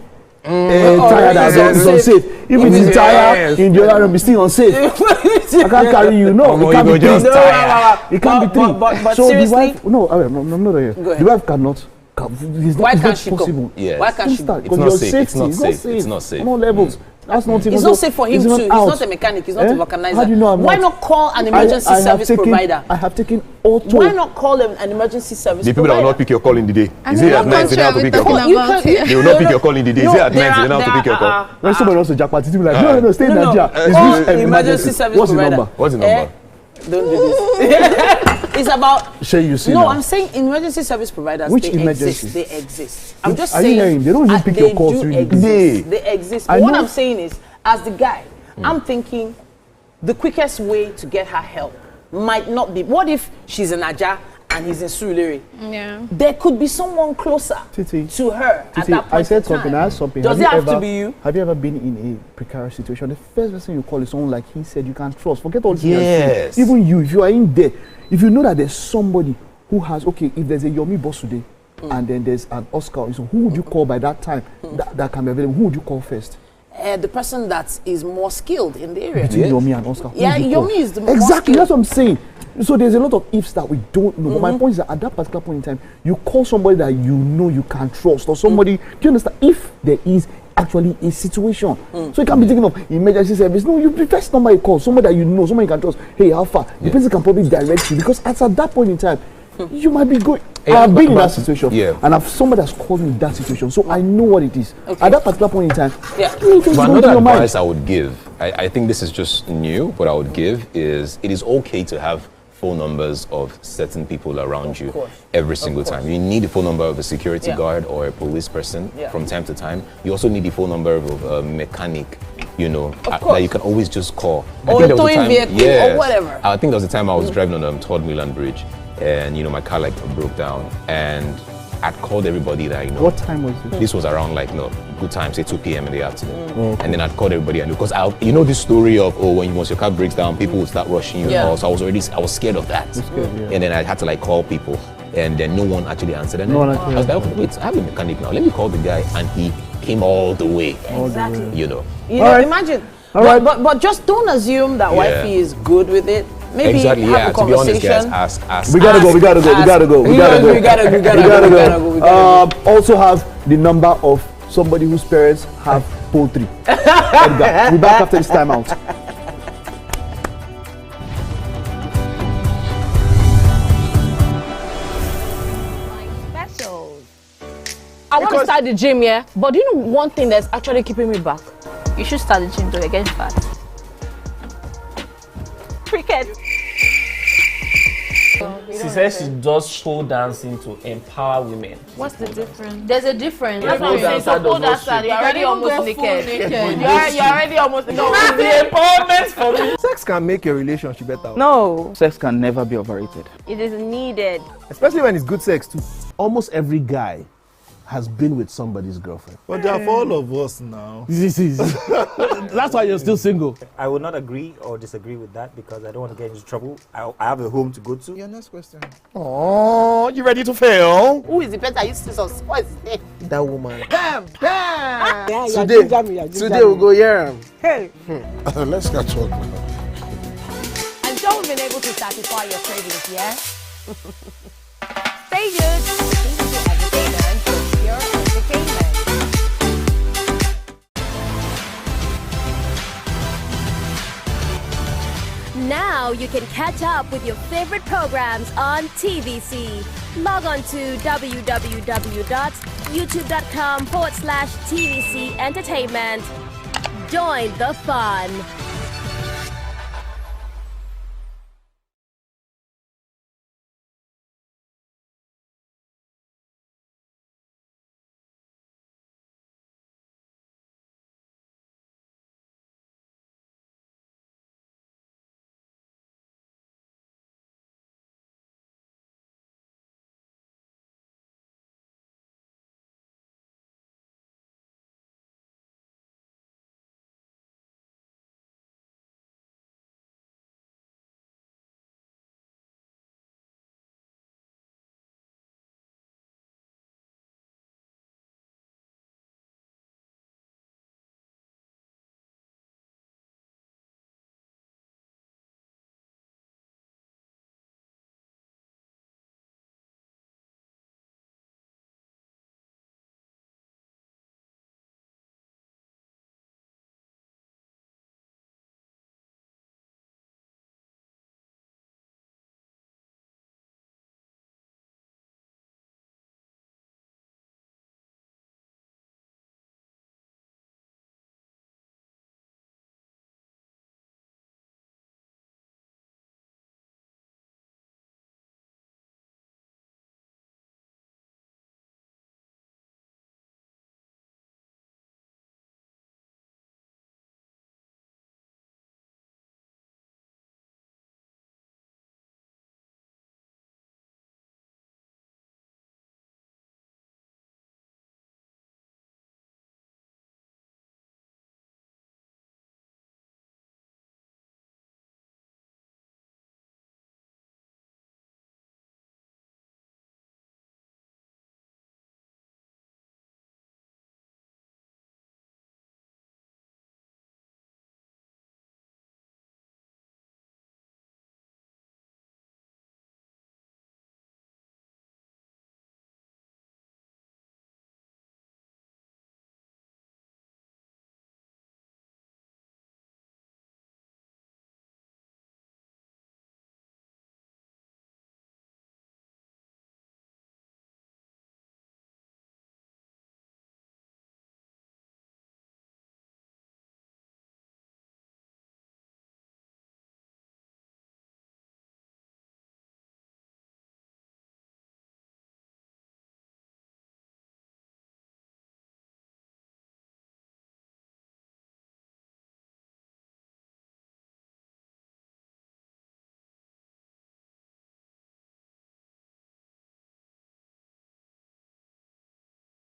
Already that's is unsafe. If it is Yes. tire in the other room, it's still unsafe. I can't carry you. No, Omo, it can't you be go three. just tire. It can't be three. But So the seriously, wife, no, I'm not here. Go ahead. The wife cannot. It's Why not can't she possible. come? Yes. Why can't she Don't start, It's because not your safe. safety It's not is safe. It's not safe. On all levels. That's not even. It's not safe for him it's too. not He's out. not a mechanic. He's not a vulcanizer. How do you know I'm Why not? not call an emergency I have service taken- provider? I have taken auto. Why not call an emergency service The people that provider? will not pick your call in the day. And Is in it at what night they don't have to country pick are your we call? talking about here? They will not pick your call in the day. Is it at there night they don't have to are- pick your call? When somebody wants to jackpot, it's like, no, stay in No, no. Nigeria. It's Call this emergency service What's the provider. number? What's the number? Don't do this. It's about. Share you see No, now. I'm saying emergency service providers. Which they emergency? exist. They exist. I'm just Are you saying. hearing? They don't even pick your calls do during the exist. day. They exist. I But what know. I'm saying is, as the guy, I'm thinking the quickest way to get her help might not be. What if she's in Naija and he's in Surulere? Yeah. There could be someone closer Titi, to her at Titi, that point. I said in something. time. I asked something. Does it have to be you? Have you ever been in a precarious situation? The first person you call is someone like he said you can trust. Forget all this. Yes. Even you, if you are in there, if you know that there's somebody who has, okay, if there's a Yomi boss today, and then there's an Oscar, so who would you call by that time that can be available, who would you call first? The person that is more skilled in the area. Between Yomi and Oscar. Yeah, Yomi is the more exactly. skilled. That's what I'm saying. So there's a lot of ifs that we don't know. But my point is that at that particular point in time, you call somebody that you know you can trust, or somebody. Do you understand? If there is actually a situation, so you can't be thinking of emergency service. No, you the first number you call somebody that you know, somebody you can trust. Hey, how far? The person can probably direct you, because at that point in time, you might be going. I've been in that situation, and I've somebody that's called me in that situation, so I know what it is. At that particular point in time, but another advice I would give, I think this is just new, but I would give is it is okay to have phone numbers of certain people around you every single time. You need the phone number of a security guard or a police person from time to time. You also need the phone number of a mechanic, you know, that you can always just call. Or a towing vehicle or whatever. I think there was a time I was driving on Todd Milan Bridge, and you know my car like broke down, and I'd called everybody that I know. What time was it? This was around like good time, say 2 p.m. in the afternoon. And then I'd called everybody I knew, because you know this story of once your car breaks down, people will start rushing you. So I was scared of that. And then I had to like call people, and then no one actually answered. And then I was like, okay, wait, I have a mechanic now. Let me call the guy, and he came all the way. Exactly. You know. Imagine. But just don't assume that wifey is good with it. Maybe have a conversation. To be honest, guys, ask. We gotta go. Also have the number of somebody whose parents have poultry. Edgar, we're back after this time out. I want to start the gym, yeah? But do you know one thing that's actually keeping me back? You should start the gym though, you're getting fat. Cricket. She says she does pole dancing to empower women. What's the difference? There's a difference. That's what I'm saying. So pole dancer, you're already almost naked. You're already almost naked. No, it's the empowerment for me. Sex can make your relationship better. No. Sex can never be overrated. It is needed. Especially when it's good sex too. Almost every guy has been with somebody's girlfriend. But they are for all of us now. This is. That's why you're still single. I would not agree or disagree with that, because I don't want to get into trouble. I have a home to go to. Your next question. Oh, you ready to fail? Who is the person that used to sus? What is his name? That woman. Damn. Today we'll go here. Hey. Let's catch up now. I'm sure we've been able to satisfy your cravings, yeah? Stay tuned. TVC Entertainment for pure entertainment. Now you can catch up with your favorite programs on TVC. Log on to www.youtube.com/TVC Entertainment. Join the fun.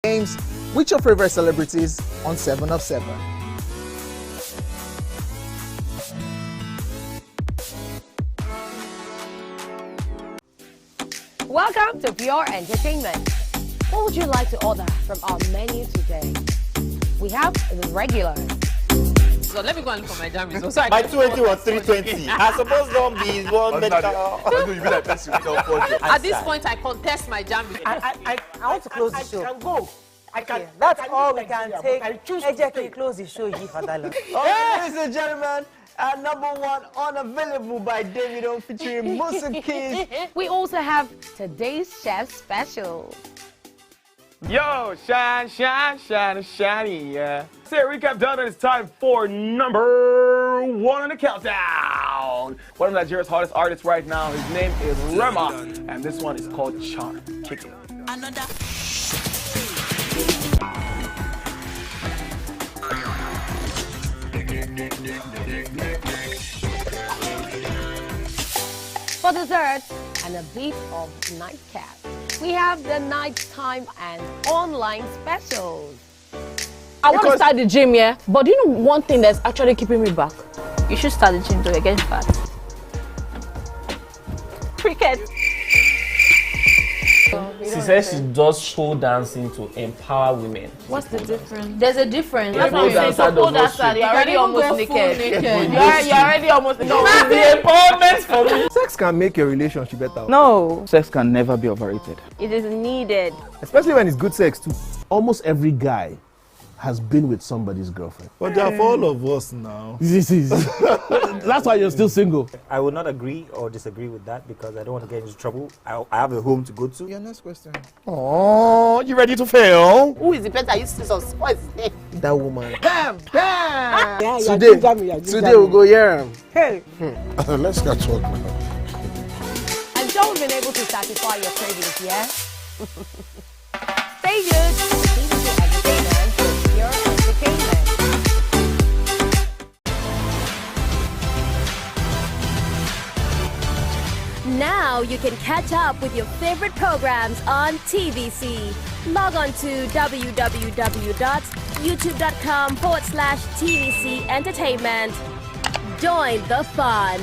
Games with your favorite celebrities on 7 of 7. Welcome to Pure Entertainment. What would you like to order from our menu today? We have the regular. So let me go and look for my jam results. So My 20 was 320. I suppose don't be one medical. At this point, I contest my jam results. I want to close the show. I can go. Okay, That's all we can take. Ejeki, close the show. Ladies and gentlemen, number one, Unavailable by Davido featuring Musa Keys. We also have today's chef special. Yo, shine, shine, shine, shiny, yeah. Say recap done, and it's time for number one on the countdown. One of Nigeria's hottest artists right now, his name is Rema, and this one is called Charm. Kick it. For dessert and a bit of nightcap, we have the nighttime and online specials. I want to start the gym, yeah? But do you know one thing that's actually keeping me back? You should start the gym to get fat. Cricket. She says she does show dancing to empower women. What's the difference? There's a difference. That's what I'm saying. So pole dancer, you're already almost naked. You're already almost naked. No, it's the empowerment for me. Sex can make a relationship better. No. Sex can never be overrated. It is needed. Especially when it's good sex too. Almost every guy has been with somebody's girlfriend. But they are for all of us now. That's why you're still single. I would not agree or disagree with that because I don't want to get into trouble. I have a home to go to. Your next question. Oh, you ready to fail? Who is the person that used to sus? What is his name? That woman. Bam! Bam! Yeah, Today we'll go here. Hey! Let's get talk now. I'm sure we've been able to satisfy your cravings, yeah? Stay good. TVC Entertainment with Pure Entertainment. Now you can catch up with your favorite programs on TVC. Log on to www.youtube.com/TVC Entertainment. Join the fun.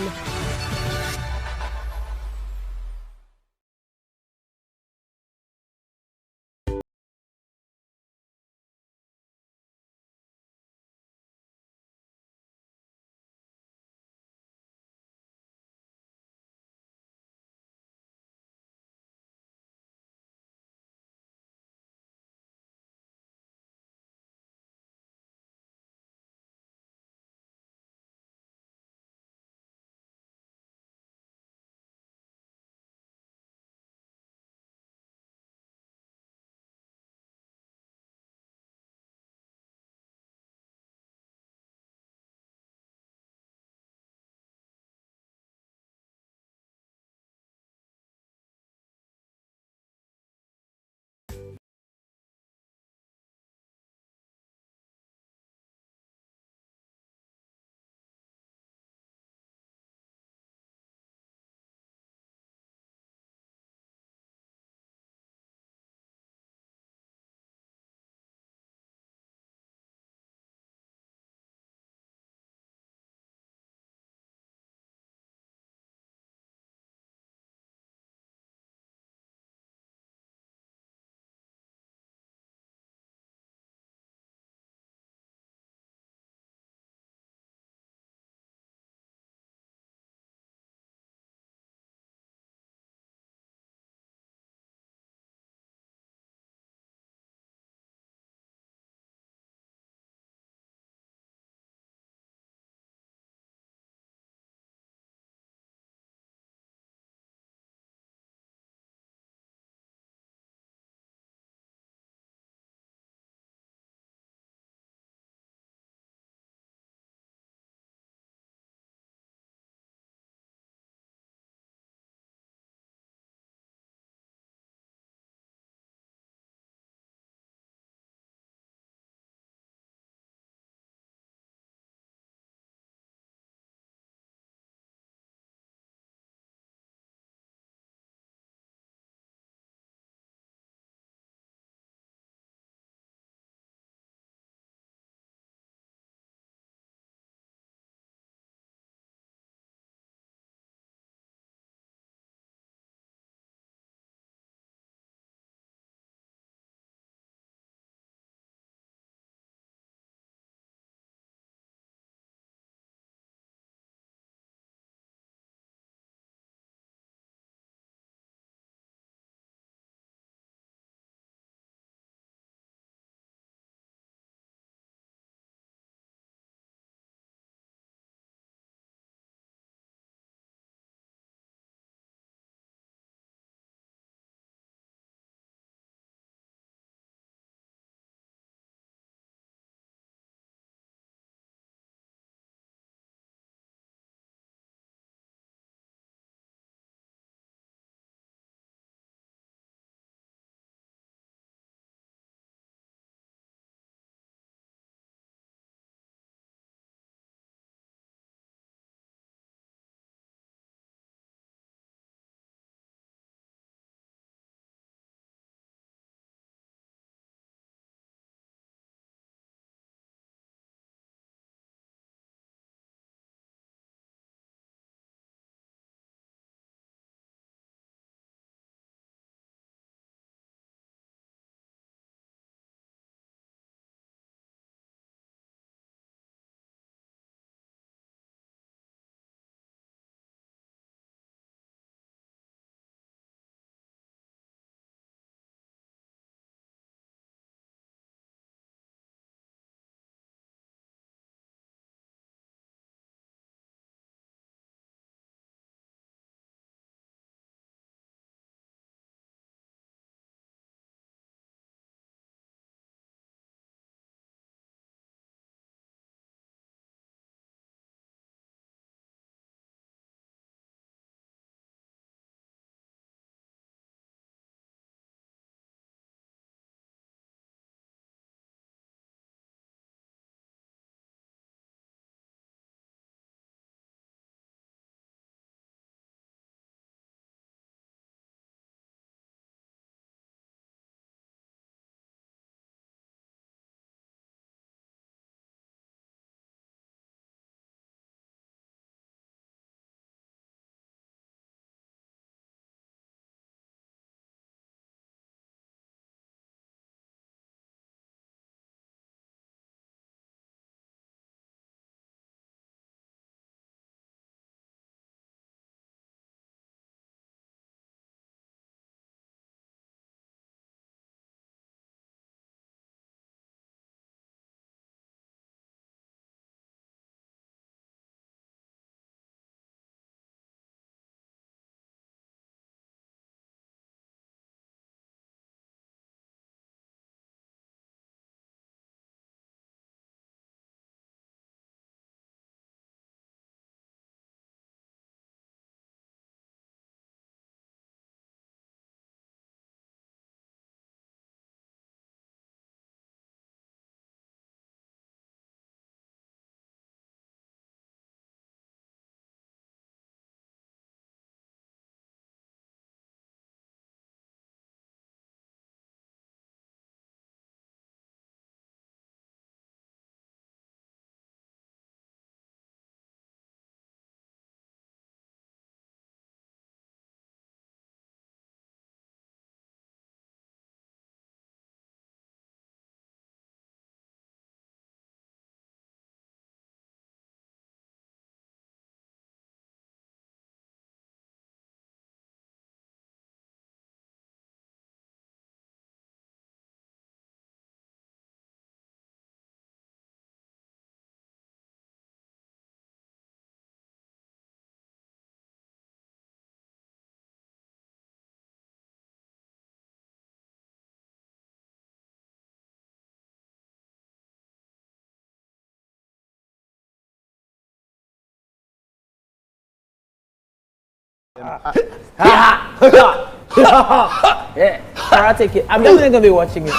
Karate Kid. I'm definitely gonna be watching it.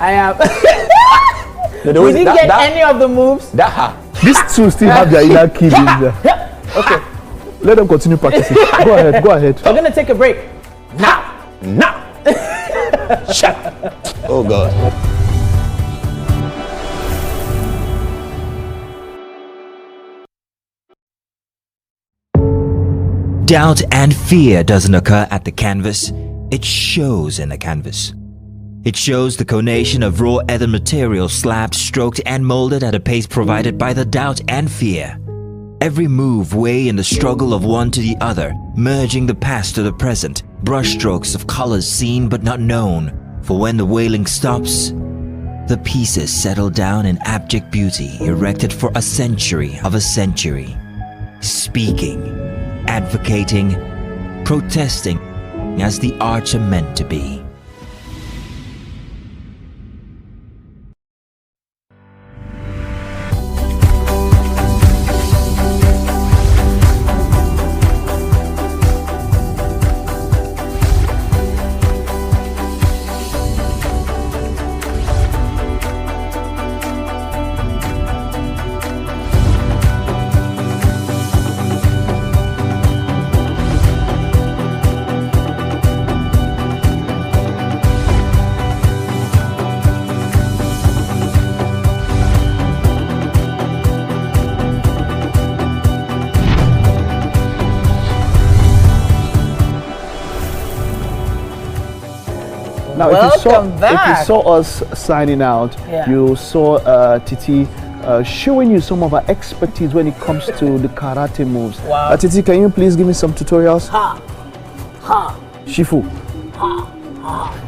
I am. We didn't get any of the moves. These two still have their inner kid in there. Okay. Let them continue practicing. Go ahead. Go ahead. We're gonna take a break. Now. Shut. Oh God. Doubt and fear doesn't occur at the canvas, it shows in the canvas. It shows the conation of raw ether material slabbed, stroked and molded at a pace provided by the doubt and fear. Every move weigh in the struggle of one to the other, merging the past to the present, brushstrokes of colors seen but not known. For when the wailing stops, the pieces settle down in abject beauty erected for a century of a century. Speaking, advocating, protesting as the arts are meant to be. Now, Welcome if back. you saw us signing out, Yeah. you saw Titi showing you some of her expertise when it comes to the karate moves. Wow. Titi, can you please give me some tutorials? Ha. Ha. Shifu. Ha. Ha.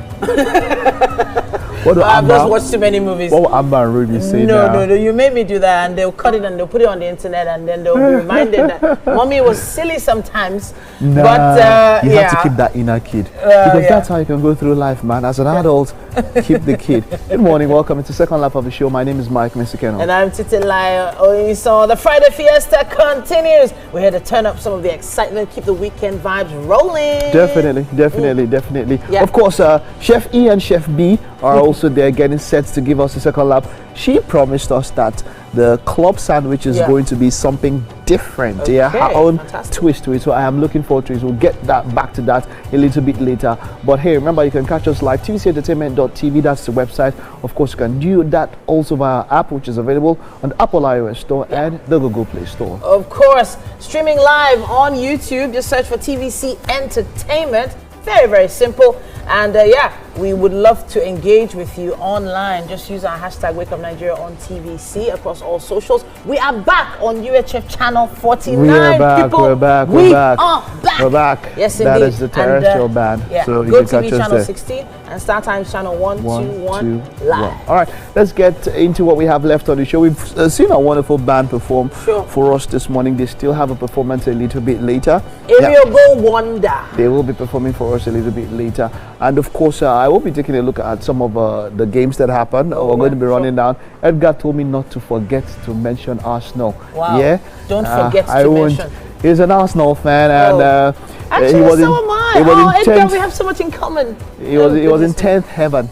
What do I've just Amba? watched too many movies. What will Amba and Ruby say No, now? no, no. You made me do that, and they'll cut it and they'll put it on the internet, and then they'll be reminded that mommy was silly sometimes. Nah, But you yeah. have to keep that inner kid because yeah. that's how you can go through life, man. As an adult, keep the kid. Good morning, welcome to the second lap of the show. My name is Mike Mesikeno. And I'm Titi Lai. Oh, so the Friday Fiesta continues. We're here to turn up some of the excitement, keep the weekend vibes rolling. Definitely. Yeah. Of course, Chef E and Chef B are also there getting set to give us the second lap. She promised us that the club sandwich is going to be something different. Her own twist to it. So I am looking forward to it. We'll get that back to that a little bit later. But hey, remember you can catch us live tvcentertainment.tv. That's the website. Of course, you can do that also via our app, which is available on the Apple iOS Store and the Google Play Store. Of course, streaming live on YouTube. Just search for TVC Entertainment. Very, very simple. And yeah, we would love to engage with you online. Just use our hashtag Wake Up Nigeria on TVC across all socials. We are back on UHF channel 49. We're back. People, We're back. we We're back. are back. We're back. Yes, That indeed. is the terrestrial band. Yeah, So you GOTV can catch us channel there. 16 and StarTimes channel 121 live. One. All right, let's get into what we have left on the show. We've seen a wonderful band perform for us this morning. They still have a performance a little bit later. Amiable Wonder. They will be performing for us a little bit later. And of course, I will be taking a look at some of the games that happened. We're going to be running down. Edgar told me not to forget to mention Arsenal. Wow. Yeah? Don't forget I to won't. mention. He's an Arsenal fan, and Actually, he was so in, am I. he was Oh, in Edgar, 10th, we have so much in common. he was in 10th heaven.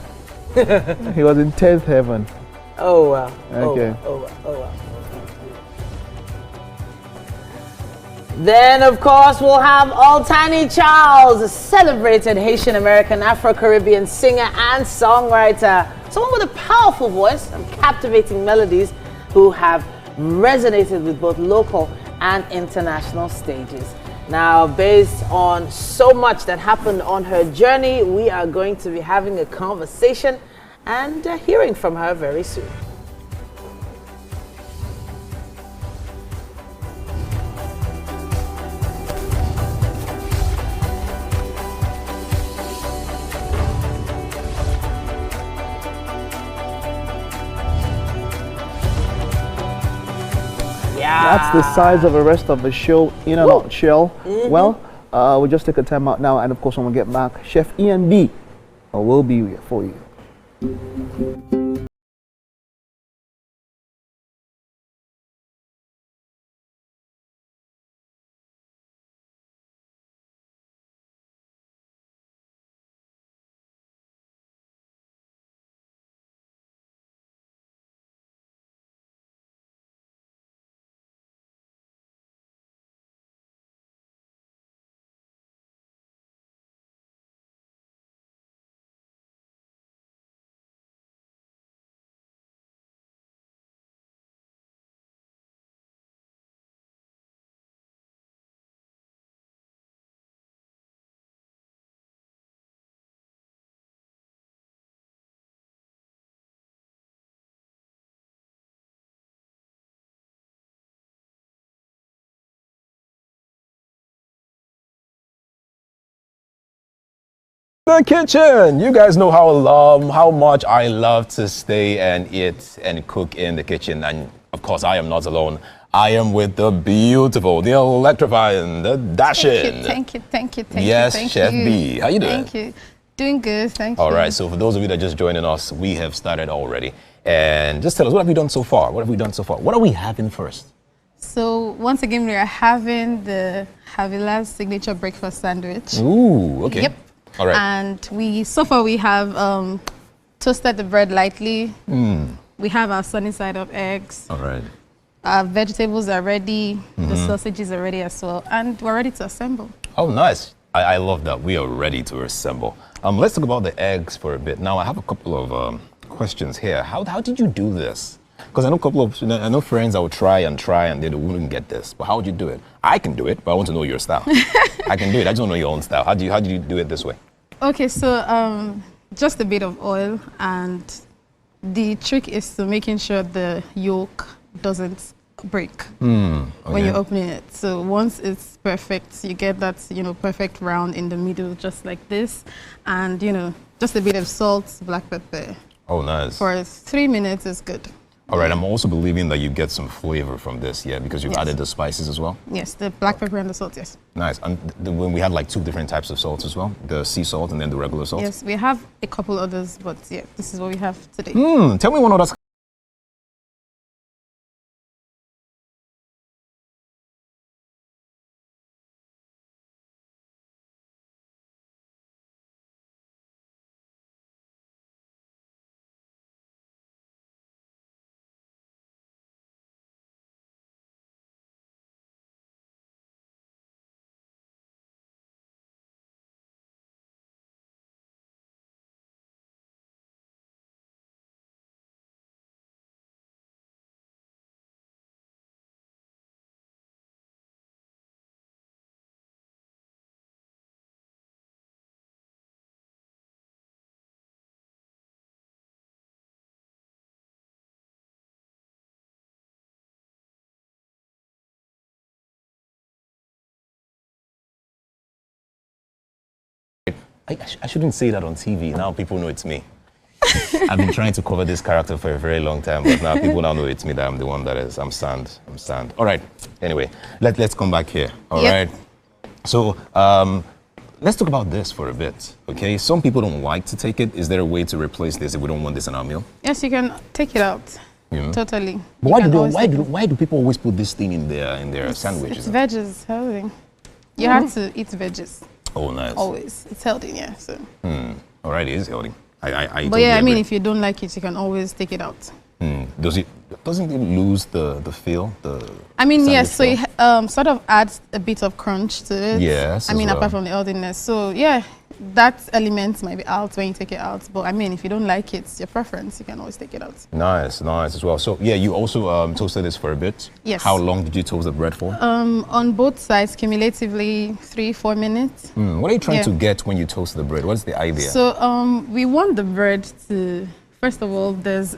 He was in 10th heaven. Oh, wow. Okay. Oh, wow. Oh, wow. Then, of course, we'll have Altani Charles, a celebrated Haitian American Afro-Caribbean singer and songwriter. Someone with a powerful voice and captivating melodies who have resonated with both local and international stages. Now, based on so much that happened on her journey, we are going to be having a conversation and hearing from her very soon. That's the size of the rest of the show in a nutshell. Well, we'll just take a time out now, and of course, when we get back, Chef E and B will be here for you. The kitchen. You guys know how much I love to stay and eat and cook in the kitchen. And of course, I am not alone. I am with the beautiful, the electrifying, the dashing. Thank you. Yes, thank Chef you. B. How you doing? Thank you. Doing good, thank you. All right, so for those of you that are just joining us, we have started already. And just tell us, what have we done so far? What are we having first? So once again, we are having the Havila's signature breakfast sandwich. Ooh, okay. Yep. All right. And so far we have toasted the bread lightly. We have our sunny side up eggs. All right. Our vegetables are ready. The sausages are ready as well. And we're ready to assemble. Oh, nice. I love that. We are ready to assemble. Let's talk about the eggs for a bit. Now, I have a couple of questions here. How did you do this? Because I know friends that would try and they wouldn't get this. But how would you do it? I can do it, but I want to know your style. I can do it. I just don't know your own style. How did you do it this way? Okay, so just a bit of oil, and the trick is to making sure the yolk doesn't break when you're opening it. So once it's perfect, you get that perfect round in the middle, just like this, and just a bit of salt, black pepper. Oh, nice. For 3 minutes is good. All right, I'm also believing that you get some flavor from this, because you've added the spices as well. Yes, the black pepper and the salt, yes. Nice. And when we had like 2 different types of salt as well, the sea salt and then the regular salt. Yes, we have a couple others, but yeah, this is what we have today. Tell me one other. I shouldn't say that on TV. Now people know it's me. I've been trying to cover this character for a very long time, but now people now know it's me, that I'm the one that is. I'm Sand. All right. Anyway, let's come back here. All right. So let's talk about this for a bit. Okay. Some people don't like to take it. Is there a way to replace this if we don't want this in our meal? Yes, you can take it out. Totally. But why do people always put this thing in their sandwiches? It's veggies, healthy. You have to eat veggies. Oh, nice. Always. It's healthy, yeah. So. All right, it is healthy. I but totally yeah, I mean, agree. if you don't like it, you can always take it out. Doesn't it lose the feel? I mean, yes. So it sort of adds a bit of crunch to it. Yes. I mean, apart from the healthiness. So yeah, that element might be out when you take it out. But I mean, if you don't like it, it's your preference. You can always take it out. Nice as well. So yeah, you also toasted this for a bit. Yes. How long did you toast the bread for? On both sides, cumulatively 3-4 minutes. What are you trying to get when you toast the bread? What's the idea? So we want the bread to, first of all, there's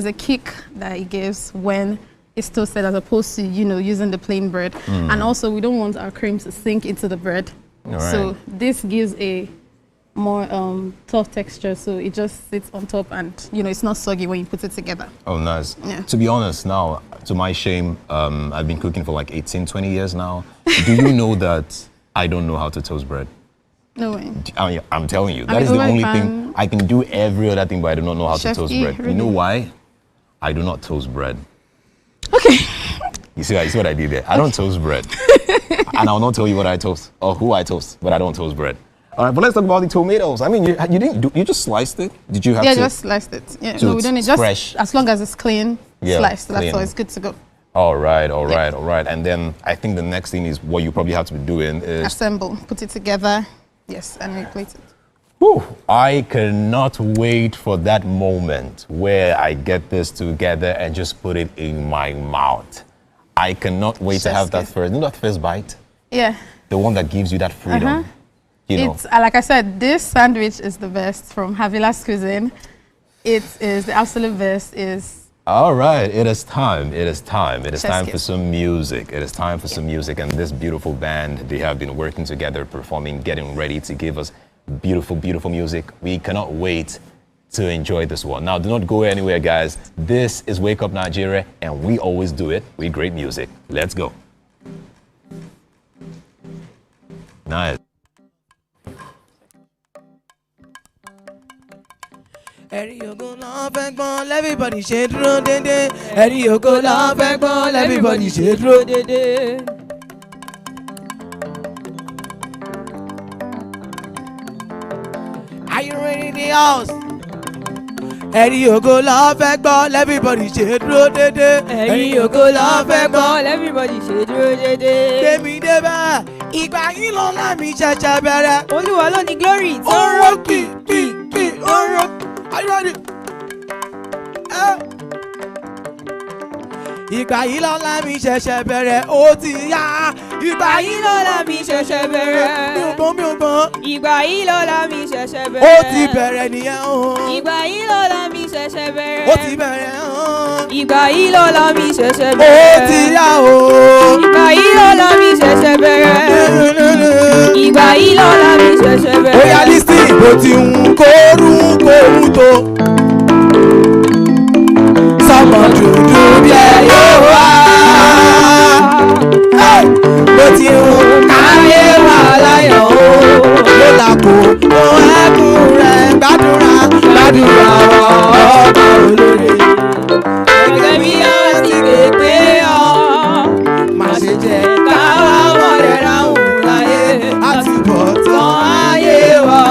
a kick that it gives when it's toasted as opposed to using the plain bread. And also we don't want our cream to sink into the bread. Right. So this gives a more tough texture, so it just sits on top, and it's not soggy when you put it together. Oh, nice. Yeah. To be honest, now, to my shame, I've been cooking for like 18-20 years now. Do you know that I don't know how to toast bread? No way. I'm telling you, that is the only thing. I can do every other thing, but I do not know how to toast bread. Really? You know why? I do not toast bread. Okay. You see what I did there? I don't toast bread. And I'll not tell you what I toast or who I toast, but I don't toast bread. All right, but let's talk about the tomatoes. I mean, you just sliced it? Did you have to? Yeah, just sliced it. Yeah, so no, we don't need, just fresh. as long as it's clean, sliced. Clean. That's all. It's good to go. All right. And then I think the next thing is what you probably have to be doing is assemble, put it together, yes, and replate it. Whew, I cannot wait for that moment where I get this together and just put it in my mouth. I cannot wait to have that first bite. Yeah. The one that gives you that freedom. It's like I said, this sandwich is the best from Havila's Cuisine. It is the absolute best. All right, it is time. It is time Chef's for some music. It is time for some music, and this beautiful band, they have been working together, performing, getting ready to give us beautiful, beautiful music. We cannot wait to enjoy this one. Now, do not go anywhere, guys. This is Wake Up Nigeria, and we always do it with great music. Let's go. Nice. Everybody shade road dede. Eddie Yoko love everybody shade road dede. Are you ready in the house? Eddie Yoko love everybody shade road dede. Eddie Yoko love everybody shade road dede. Baby deba, ìgbà yìí ló la mi ṣẹ̀ṣẹ̀ bẹ̀rẹ̀. Olúwa ló ní glory tí ó rọ́ kì ó rọ́. Are you ready? Ìgbà yìí lọ́la mi ṣẹ̀ṣẹ̀ bẹ̀rẹ̀ ó ti yá. Ìgbà yìí lọ́la mi ṣẹ̀ṣẹ̀ bẹ̀rẹ̀. Mi ò gbọ́n. Ìgbà yìí lọ́la mi ṣẹ̀ṣẹ̀ bẹ̀rẹ̀. Ó ti bẹ̀rẹ̀ nìyẹn o. Ìgbà yìí lọ́la mi ṣẹ̀ṣẹ̀ bẹ̀rẹ̀. Ó ti bẹ̀rẹ̀ o. Ìgbà yìí lọ́la mi ṣẹ̀ṣẹ̀ bẹ̀rẹ̀. Ó ti yá o. Ìgbà yìí lọ́la mi ṣẹ̀ṣẹ̀ bẹ̀rẹ̀. Ìgbà yìí lọ́la mi ṣẹ̀ṣẹ̀ bẹ̀rẹ̀. Ó yá lísìn bó ti ń kórú tó. Sọmọ dúdú bí ẹ yóò wá. Bó ti ń káyé wà láyọ̀ o. Ló làkó ó ẹkún rẹ̀ gbàdúrà wọ ọba olóore. Gẹ́gẹ́ bí ó ti képe ọ́. Má ṣe jẹ́ káwá wọlé ráhùn láyé. Àti bọ̀ tán ayé wọ̀.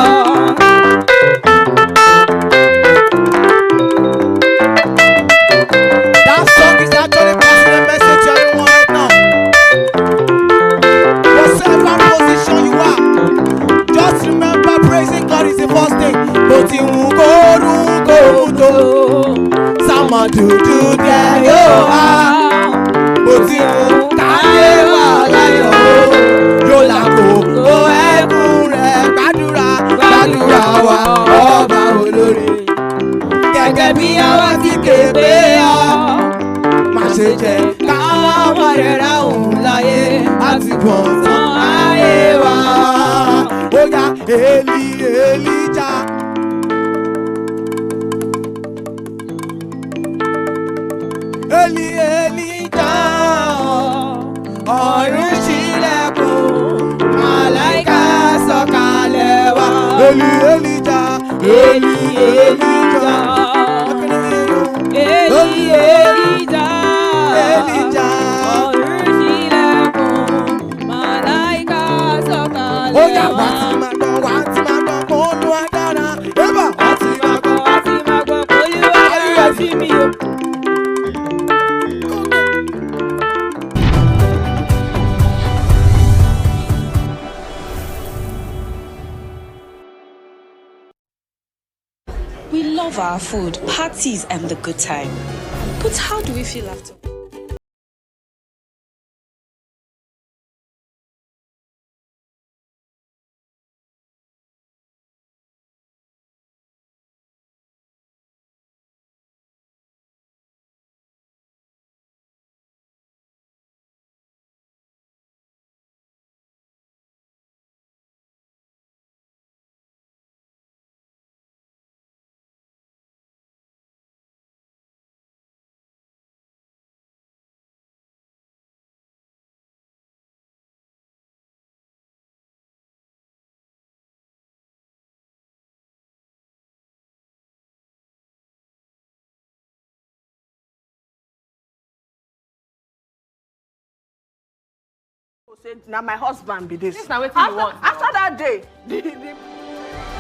Ti ń kórú tó sámọ dúdú dẹ yóò wá. Bó ti ń káyé wà láyọ̀ o. Yóò làkòókò ẹkún rẹ̀ gbàdúrà wà ọba olóore. Gẹ́gẹ́ bí àwa ti képe ọ́. Má ṣe jẹ́ káwọn ọmọ rẹ̀ ráhùn láyé. Àti bọ̀ tán ayé wa. Ó yá Èlíjà. Èlíjà ọ̀run ṣílẹ̀kùn màláíkà sọ̀kalẹ̀ wá. Èlíjà Èlíjà ọ̀run ṣílẹ̀kùn màláíkà sọ̀kalẹ̀ wá. Ó yá wá ti máa gbọ́ kó ló wá dára. Wá ti máa gbọ́ kó ló wá dára sí mi o. We love our food, parties, and the good time. But how do we feel after? Said, now my husband be this. This now what you want. After that day,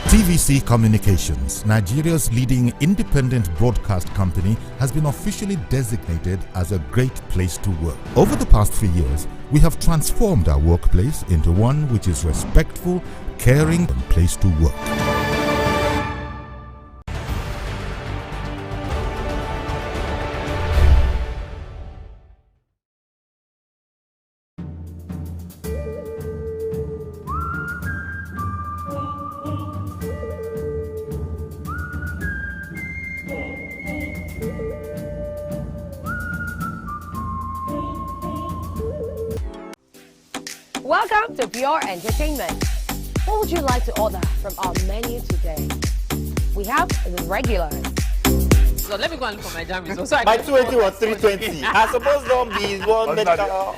TVC Communications, Nigeria's leading independent broadcast company, has been officially designated as a great place to work. Over the past few years, we have transformed our workplace into one which is respectful, caring, and place to work. Welcome to Pure Entertainment. What would you like to order from our menu today? We have the regular. So let me go and look for my jam results. My 280 was 320. I suppose don't be one medical.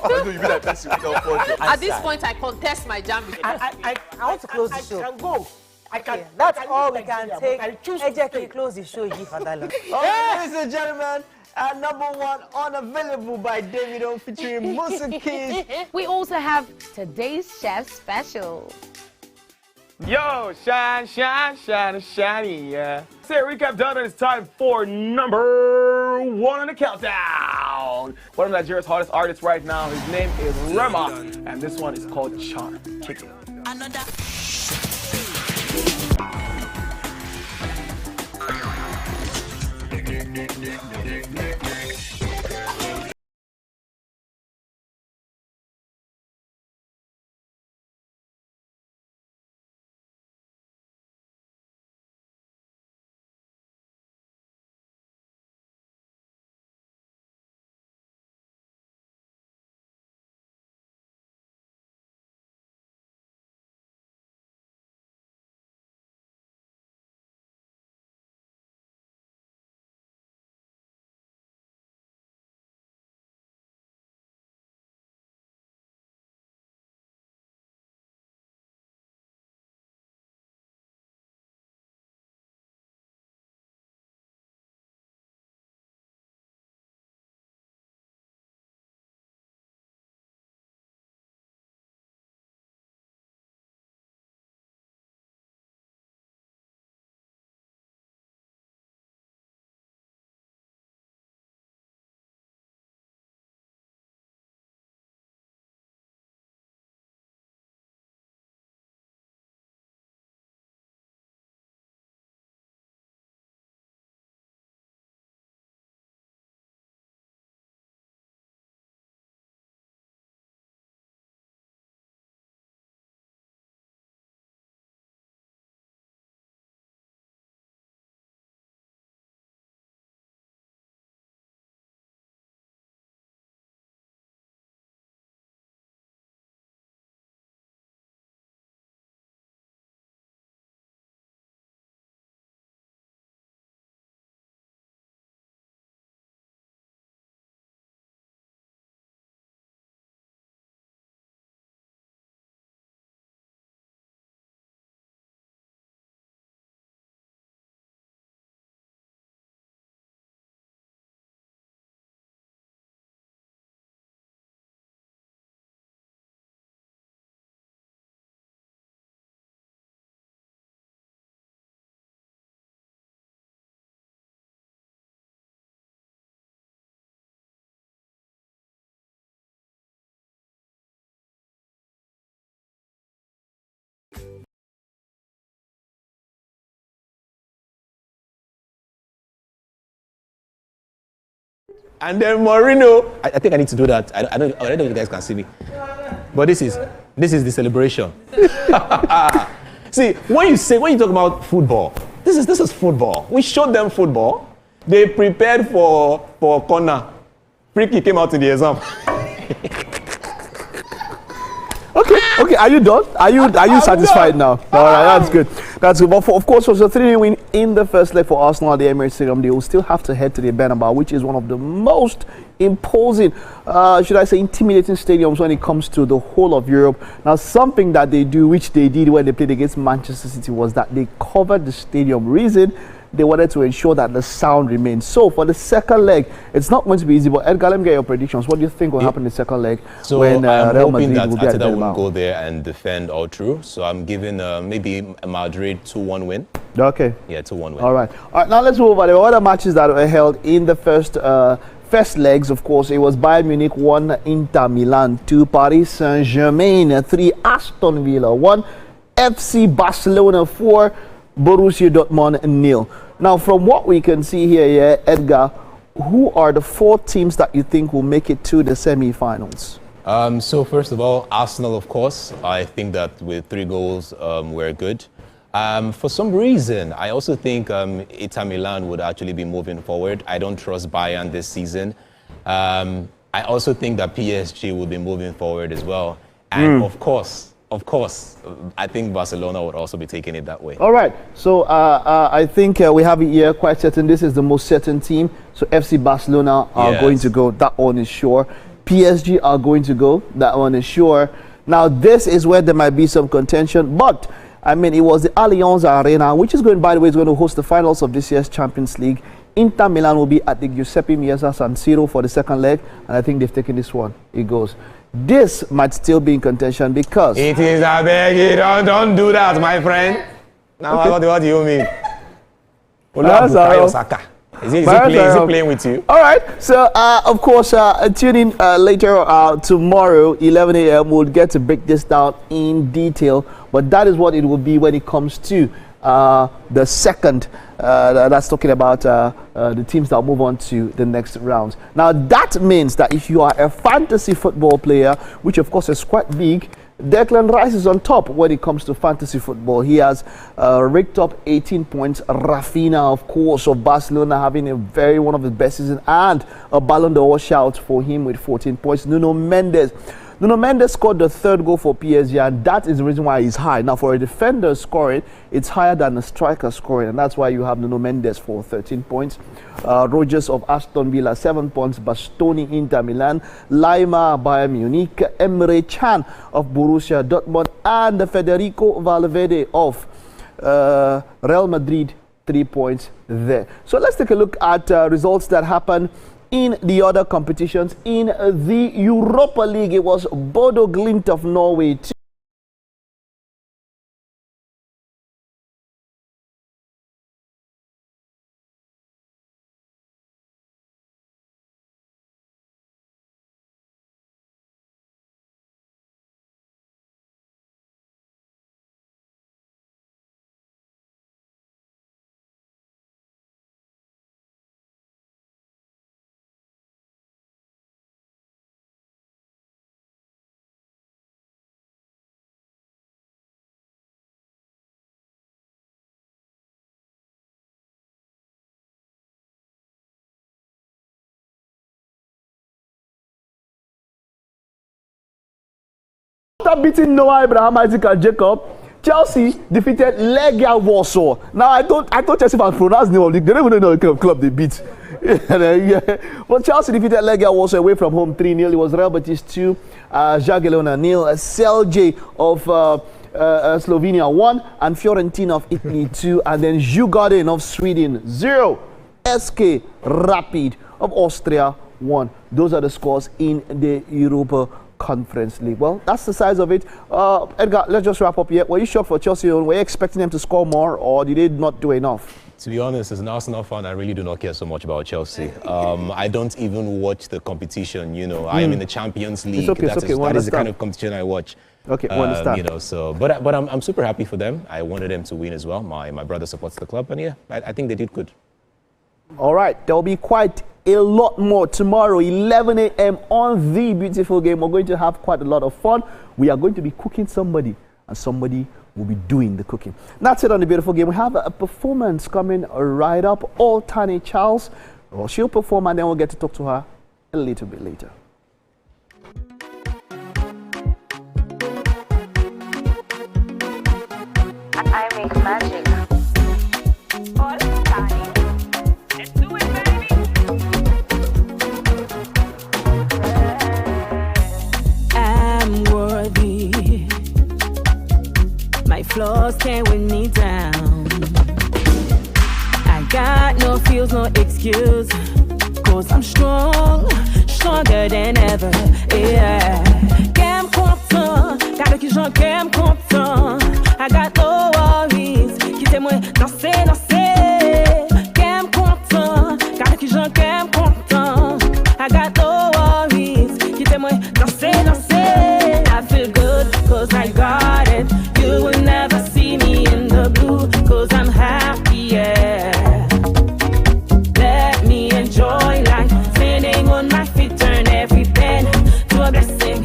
At this point, I contest my jam results. I want to close the show. I can go. I can. That's all we can take. Ejeki, close the show. Give for that long. Ladies and gentlemen, number one, Unavailable by Davido featuring Musa Keys. We also have today's chef special. Yo, shine, shine, shine, shiny, yeah. Say recap done, and it's time for number 1 on the countdown. One of Nigeria's hottest artists right now, his name is Rema, and this one is called Charm. Kick it. And then Moreno. I think I need to do that. I don't know if you guys can see me. But this is the celebration. See, when you talk about football, this is football. We showed them football. They prepared for corner. Free kick came out in the exam. Okay, are you done? Are you satisfied now? All right, that's good. That's good. But of course, it was a 3-0 win in the first leg for Arsenal at the Emirates Stadium. They will still have to head to the Bernabeu, which is one of the most imposing, should I say, intimidating stadiums when it comes to the whole of Europe. Now, something that they do, which they did when they played against Manchester City, was that they covered the stadium. Reason, they wanted to ensure that the sound remains. So for the second leg, it's not going to be easy. But Edgar, let me get your predictions. What do you think will happen in the second leg? So when I'm Real hoping Madrid that will Ateta won't go there and defend all through. So I'm giving maybe Madrid 2-1 win. Okay. Yeah, 2-1 win. All right. Now let's move on. There were other matches that were held in the first legs. Of course, it was Bayern Munich 1, Inter Milan 2, Paris Saint-Germain 3, Aston Villa 1, FC Barcelona 4, Borussia Dortmund 0. Now, from what we can see here, Edgar, who are the 4 teams that you think will make it to the semi-finals? So first of all, Arsenal, of course. I think that with 3 goals, we're good. For some reason, I also think Inter Milan would actually be moving forward. I don't trust Bayern this season. I also think that PSG will be moving forward as well. And of course, of course, I think Barcelona would also be taking it that way. All right. So I think we have it here quite certain. This is the most certain team. So FC Barcelona are going to go. That one is sure. PSG are going to go. That one is sure. Now, this is where there might be some contention. But, I mean, it was the Allianz Arena, which is going, by the way, is going to host the finals of this year's Champions League. Inter Milan will be at the Giuseppe Meazza San Siro for the second leg. And I think they've taken this one. It goes. This might still be in contention because... It is a beg. Don't do that, my friend. Now, what do you mean? Is he playing with you? All right. So, of course, tune in later tomorrow, 11 a.m. We'll get to break this down in detail. But that is what it will be when it comes to the second. That's talking about the teams that move on to the next rounds. Now, that means that if you are a fantasy football player, which, of course, is quite big, Declan Rice is on top when it comes to fantasy football. He has raked up 18 points. Rafinha, of course, of Barcelona, having one of the best seasons, and a Ballon d'Or shout for him with 14 points. Nuno Mendes scored the third goal for PSG, and that is the reason why he's high. Now, for a defender scoring, it's higher than a striker scoring, and that's why you have Nuno Mendes for 13 points. Rogers of Aston Villa, 7 points. Bastoni, Inter Milan. Lima, Bayern Munich. Emre Can of Borussia Dortmund, and Federico Valverde of Real Madrid, 3 points there. So let's take a look at results that happened in the other competitions. In the Europa League, it was Bodo Glimt of Norway 2. After beating Noah Abraham, Isaac and Jacob, Chelsea defeated Legia Warsaw. Now, I told Chelsea fans pronounce the name of the league. They don't even know the kind of club they beat. Well, Chelsea defeated Legia Warsaw away from home 3-0. It was Real Betis 2, Jagiellona 0, Celje of Slovenia 1, and Fiorentina of Italy 2, and then Djurgården of Sweden 0, SK Rapid of Austria 1. Those are the scores in the Europa Conference League. Well, that's the size of it. Edgar, let's just wrap up here. Were you shocked for Chelsea? Were you expecting them to score more, or did they not do enough? To be honest, as an Arsenal fan, I really do not care so much about Chelsea. I don't even watch the competition. You know, I am in the Champions League. That is the kind of competition I watch. Okay, we understand. You know, so but I'm super happy for them. I wanted them to win as well. My brother supports the club, and yeah, I think they did good. All right, there will be quite a lot more tomorrow, 11 a.m. on The Beautiful Game. We're going to have quite a lot of fun. We are going to be cooking somebody, and somebody will be doing the cooking. That's it on The Beautiful Game. We have a performance coming right up. Altani Charles, well, she'll perform, and then we'll get to talk to her a little bit later. I make magic. All the time. Let's do it, baby. I'm worthy. My flaws can't weigh me down. I got no feels, no excuse. 'Cause I'm strong, stronger than ever. Yeah. Quem content, cara que j'en quem content. I got no worries, quittez-moi danser, danser. Quem content, cara que j'en quem content. I got no worries, quittez-moi danser, danser. I feel good 'cause I got it. You will never see me in the blue 'cause I'm happy, yeah. Let me enjoy life, standing on my feet, turn every pen to a blessing,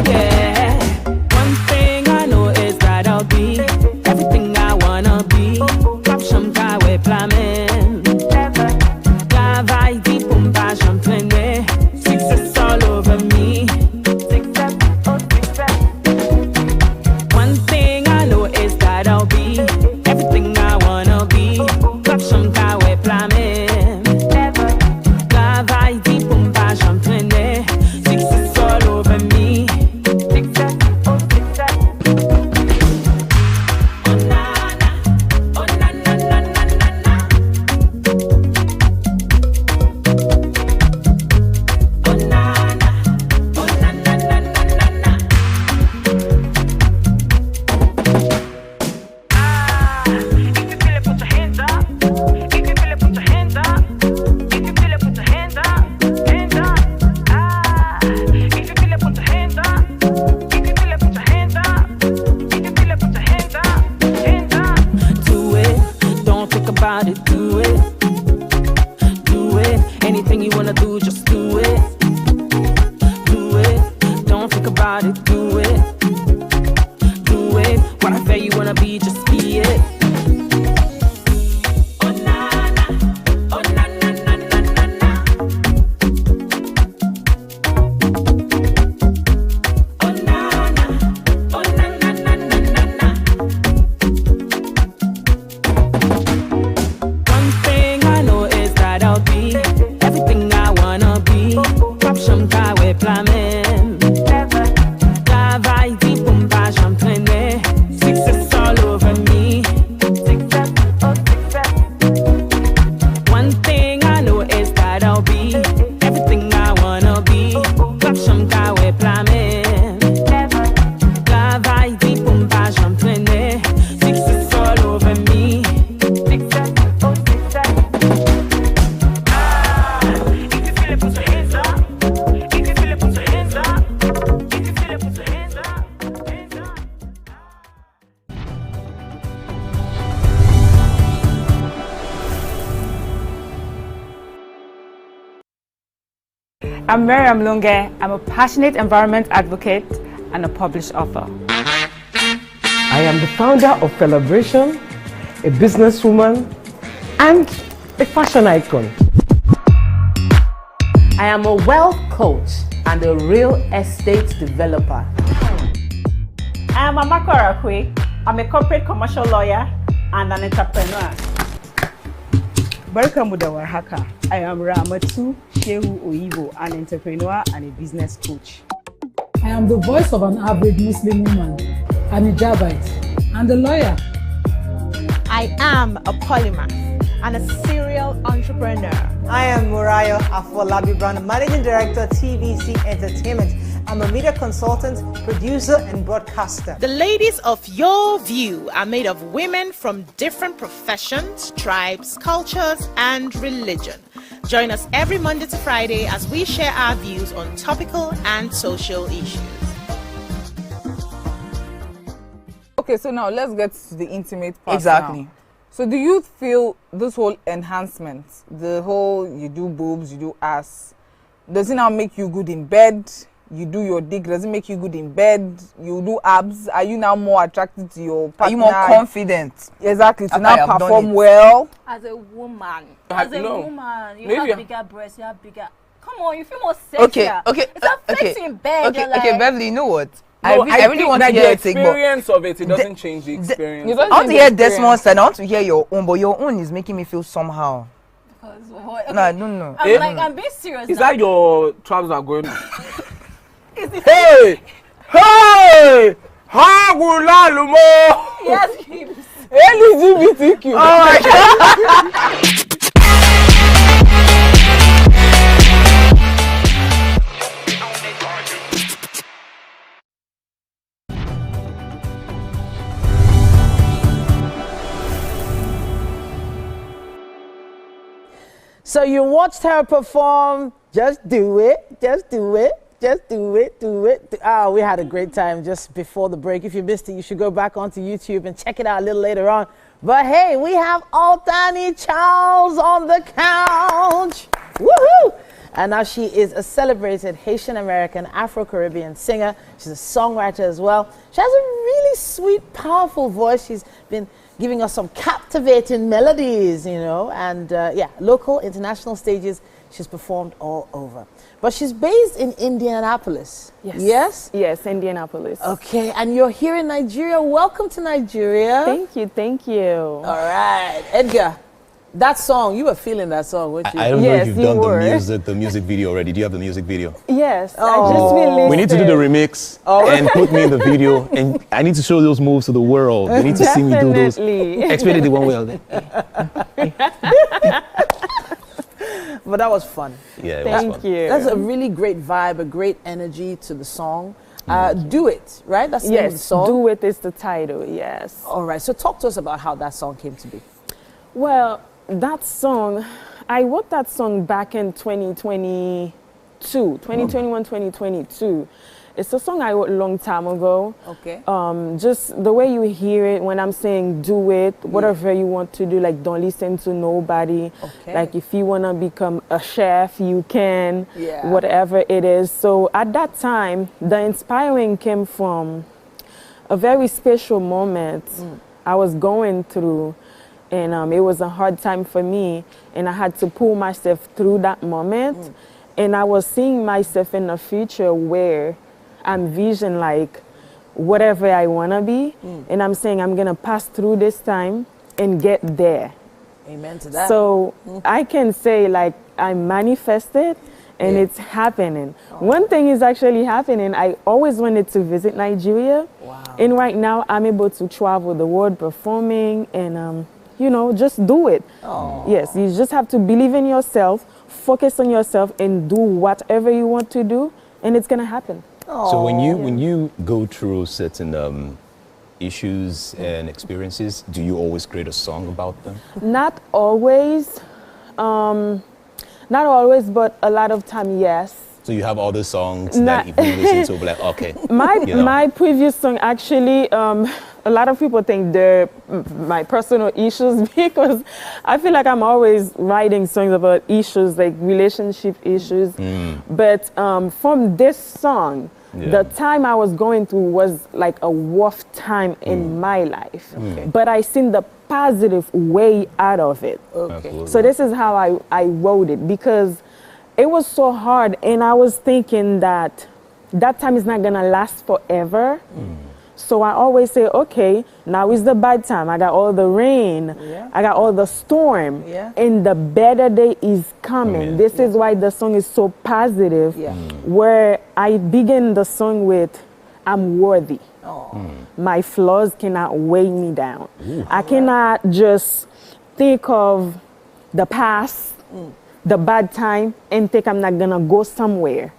yeah. One thing I know is that I'll be everything I wanna be. Caption kawe plamen, travail dit pour pas j'en traîne. Anything you wanna do, just do it. Do it. Don't think about it, do it. Do it. Whatever you wanna be, just be it. I'm Miriam Lunge. I'm a passionate environment advocate and a published author. I am the founder of Celebration, a businesswoman, and a fashion icon. I am a wealth coach and a real estate developer. I am Amako Arakwe. I'm a corporate commercial lawyer and an entrepreneur. Barka mu da warhaka. I am Ramatu Shehu Oyibo, an entrepreneur and a business coach. I am the voice of an average Muslim woman, an hijabite, and a lawyer. I am a polymath and a serial entrepreneur. I am Murayo Afolabi Brown, Managing Director, TVC Entertainment. I'm a media consultant, producer, and broadcaster. The ladies of your view are made of women from different professions, tribes, cultures, and religion. Join us every Monday to Friday as we share our views on topical and social issues. Okay, so now let's get to the intimate part. Exactly. Now. So do you feel this whole enhancement, the whole you do boobs, you do ass, does it now make you good in bed? You do your dick, does it make you good in bed? You do abs, are you now more attracted to your partner? Are you more confident? Exactly, to now perform well. As a woman, you have bigger breasts, you have bigger. Come on, you feel more sexier. Okay. It's not sexy in bed. Okay, like, Beverly, you know what? No, I really want to hear your take, but the experience of it doesn't change the experience. I want to hear Desmond's side. I want to hear your own, but your own is making me feel somehow. Okay. No, I don't know. I'm being serious. Is that your trousers are going? Hey! Hagulalumo! Yes, LGBTQ. Oh my God. So you watched her perform. Just do it. Just do it. Just do it, do it. Oh, we had a great time just before the break. If you missed it, you should go back onto YouTube and check it out a little later on. But hey, we have Altani Charles on the couch. Woohoo! And now she is a celebrated Haitian-American Afro-Caribbean singer. She's a songwriter as well. She has a really sweet, powerful voice. She's been giving us some captivating melodies, you know, and yeah, local, international stages. She's performed all over. But she's based in Indianapolis. Yes. Yes? Yes, Indianapolis. Okay, and you're here in Nigeria. Welcome to Nigeria. Thank you, thank you. All right. Edgar, that song, you were feeling that song, weren't you? I don't know if you've done the music video already. Do you have the music video? Yes, I just released We need to do the remix and put me in the video, and I need to show those moves to the world. They need to see me do those. Explain it the one way. But that was fun. Yeah, it was fun. Thank you. That's a really great vibe, a great energy to the song. Do It, right? That's the name of the song? Do It is the title, yes. All right, so talk to us about how that song came to be. Well, that song, I wrote that song back in 2021, 2022. It's a song I wrote a long time ago. Okay. Just the way you hear it when I'm saying do it, whatever you want to do, like don't listen to nobody. Okay. Like if you want to become a chef, you can, Yeah. whatever it is. So at that time, the inspiring came from a very special moment I was going through. And it was a hard time for me, and I had to pull myself through that moment. And I was seeing myself in the future where I'm vision like whatever I want to be. And I'm saying I'm going to pass through this time and get there. Amen to that. So I can say like I manifested and it's happening. One thing is actually happening. I always wanted to visit Nigeria. Wow. And right now I'm able to travel the world performing and you know, just do it. Yes, you just have to believe in yourself, focus on yourself, and do whatever you want to do, and it's gonna happen. So when you go through certain issues and experiences, do you always create a song about them? Not always, but a lot of time, yes. So you have other songs that if you listen to, be like, okay. My previous song actually, a lot of people think they're my personal issues because I feel like I'm always writing songs about issues like relationship issues. But from this song, the time I was going through was like a rough time in my life. But I seen the positive way out of it. So this is how I wrote it because it was so hard, and I was thinking that time is not gonna last forever. So I always say, okay, now is the bad time. I got all the rain, I got all the storm, and the better day is coming. This is why the song is so positive, where I begin the song with, I'm worthy. My flaws cannot weigh me down. I cannot just think of the past, the bad time, and think I'm not gonna go somewhere.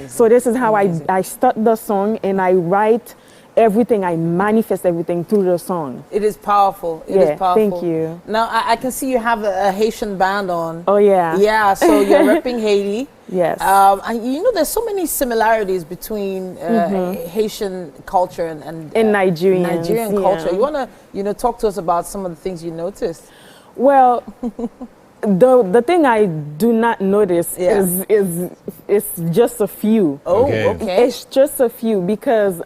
So this is how I start the song, and I write everything, I manifest everything through the song. It is powerful. It is powerful. Thank you. Now I can see you have a Haitian band on. Oh yeah. Yeah. So you're repping Haiti. Yes. And you know, there's so many similarities between Haitian culture and Nigerian culture. You wanna talk to us about some of the things you noticed? Well. The thing I do not notice is just a few. Okay. It's just a few because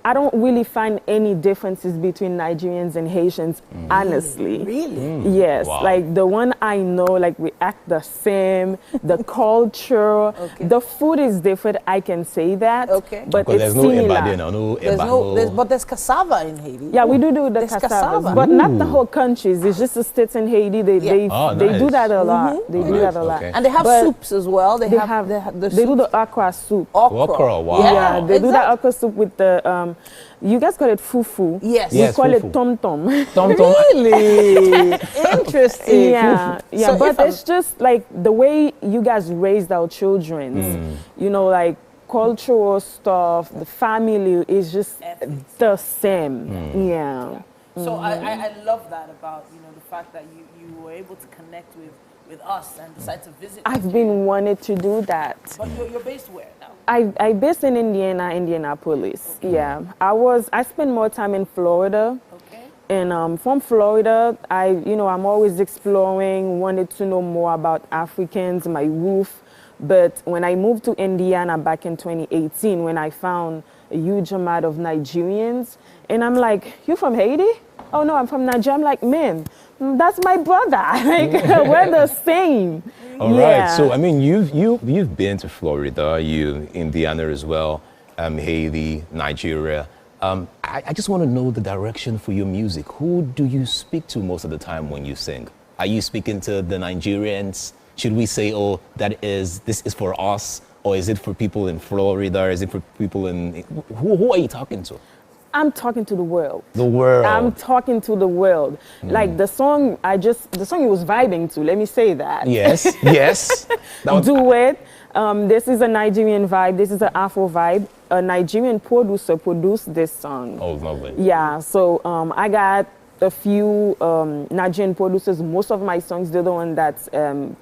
I don't really find any differences between Nigerians and Haitians, honestly. Really? Yes. Wow. Like the one I know, like we act the same, the culture, the food is different, I can say that. Okay. But Because it's there's no similar. eba there, But there's cassava in Haiti. Yeah, we do the cassava, but not the whole countries. It's just the states in Haiti. They do that a lot. They do that a lot. And they have soups as well. They do the okra soup. Okra, wow. Yeah, they do that okra soup with the you guys call it fufu. Yes. We call it tom tom. Really? Interesting. Yeah, So but it's just like the way you guys raised our children. You know, like cultural stuff, the family is just the same. Yeah. So I love that about the fact that you were able to connect with us and decide to visit. I've been wanting to do that. But you're based where now? I based in Indianapolis. Okay. Yeah, I spend more time in Florida. Okay. And from Florida, I'm always exploring, wanted to know more about Africans, my roots. But when I moved to Indiana back in 2018, when I found a huge amount of Nigerians, and I'm like, you from Haiti? Oh no, I'm from Nigeria. I'm like, man, that's my brother. Like, we're the same. All right. So I mean, you've been to Florida, Indiana as well, Haiti, Nigeria. I just want to know the direction for your music. Who do you speak to most of the time when you sing? Are you speaking to the Nigerians? Should we say, oh, this is for us, or is it for people in Florida? Is it for people in who are you talking to? I'm talking to the world. The world. I'm talking to the world. Like the song you was vibing to, let me say that. Yes, yes. Do it. This is a Nigerian vibe. This is an Afro vibe. A Nigerian producer produced this song. Oh, lovely. Yeah, so I got a few Nigerian producers. Most of my songs, they're the one that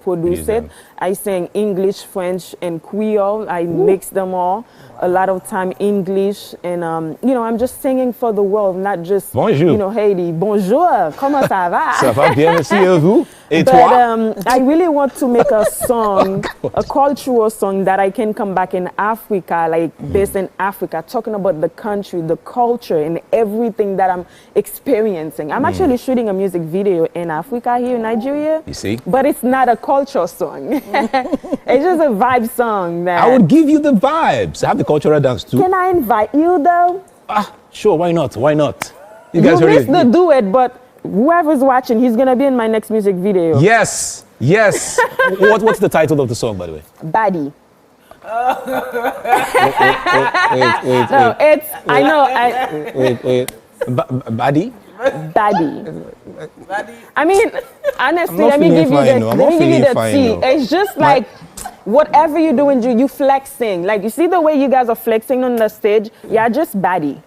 produce it. I sing English, French, and Creole. I mix them all. A lot of time English, and you know, I'm just singing for the world, not just Bonjour. you know, Haiti. Bonjour, comment ça va? Ça va bien, merci et vous? Et But toi? I really want to make a song, a cultural song that I can come back in Africa, like based in Africa, talking about the country, the culture, and everything that I'm experiencing. I'm actually shooting a music video in Africa here in Nigeria. You see? But it's not a cultural song. It's just a vibe song. That I would give you the vibes. I have the cultural dance too. Can I invite you though? Sure, why not? Why not? You missed the duet, but whoever's watching, he's gonna be in my next music video. Yes, yes. What's the title of the song, by the way? Baddie. Wait. No, it's, I know, Wait. Baddie? Baddie. I mean, honestly, I'm not let me give you feeling the, fine, let me give you the fine, tea. though. It's just like whatever you're doing, you flexing. Like, you see the way you guys are flexing on the stage? Yeah, just baddie.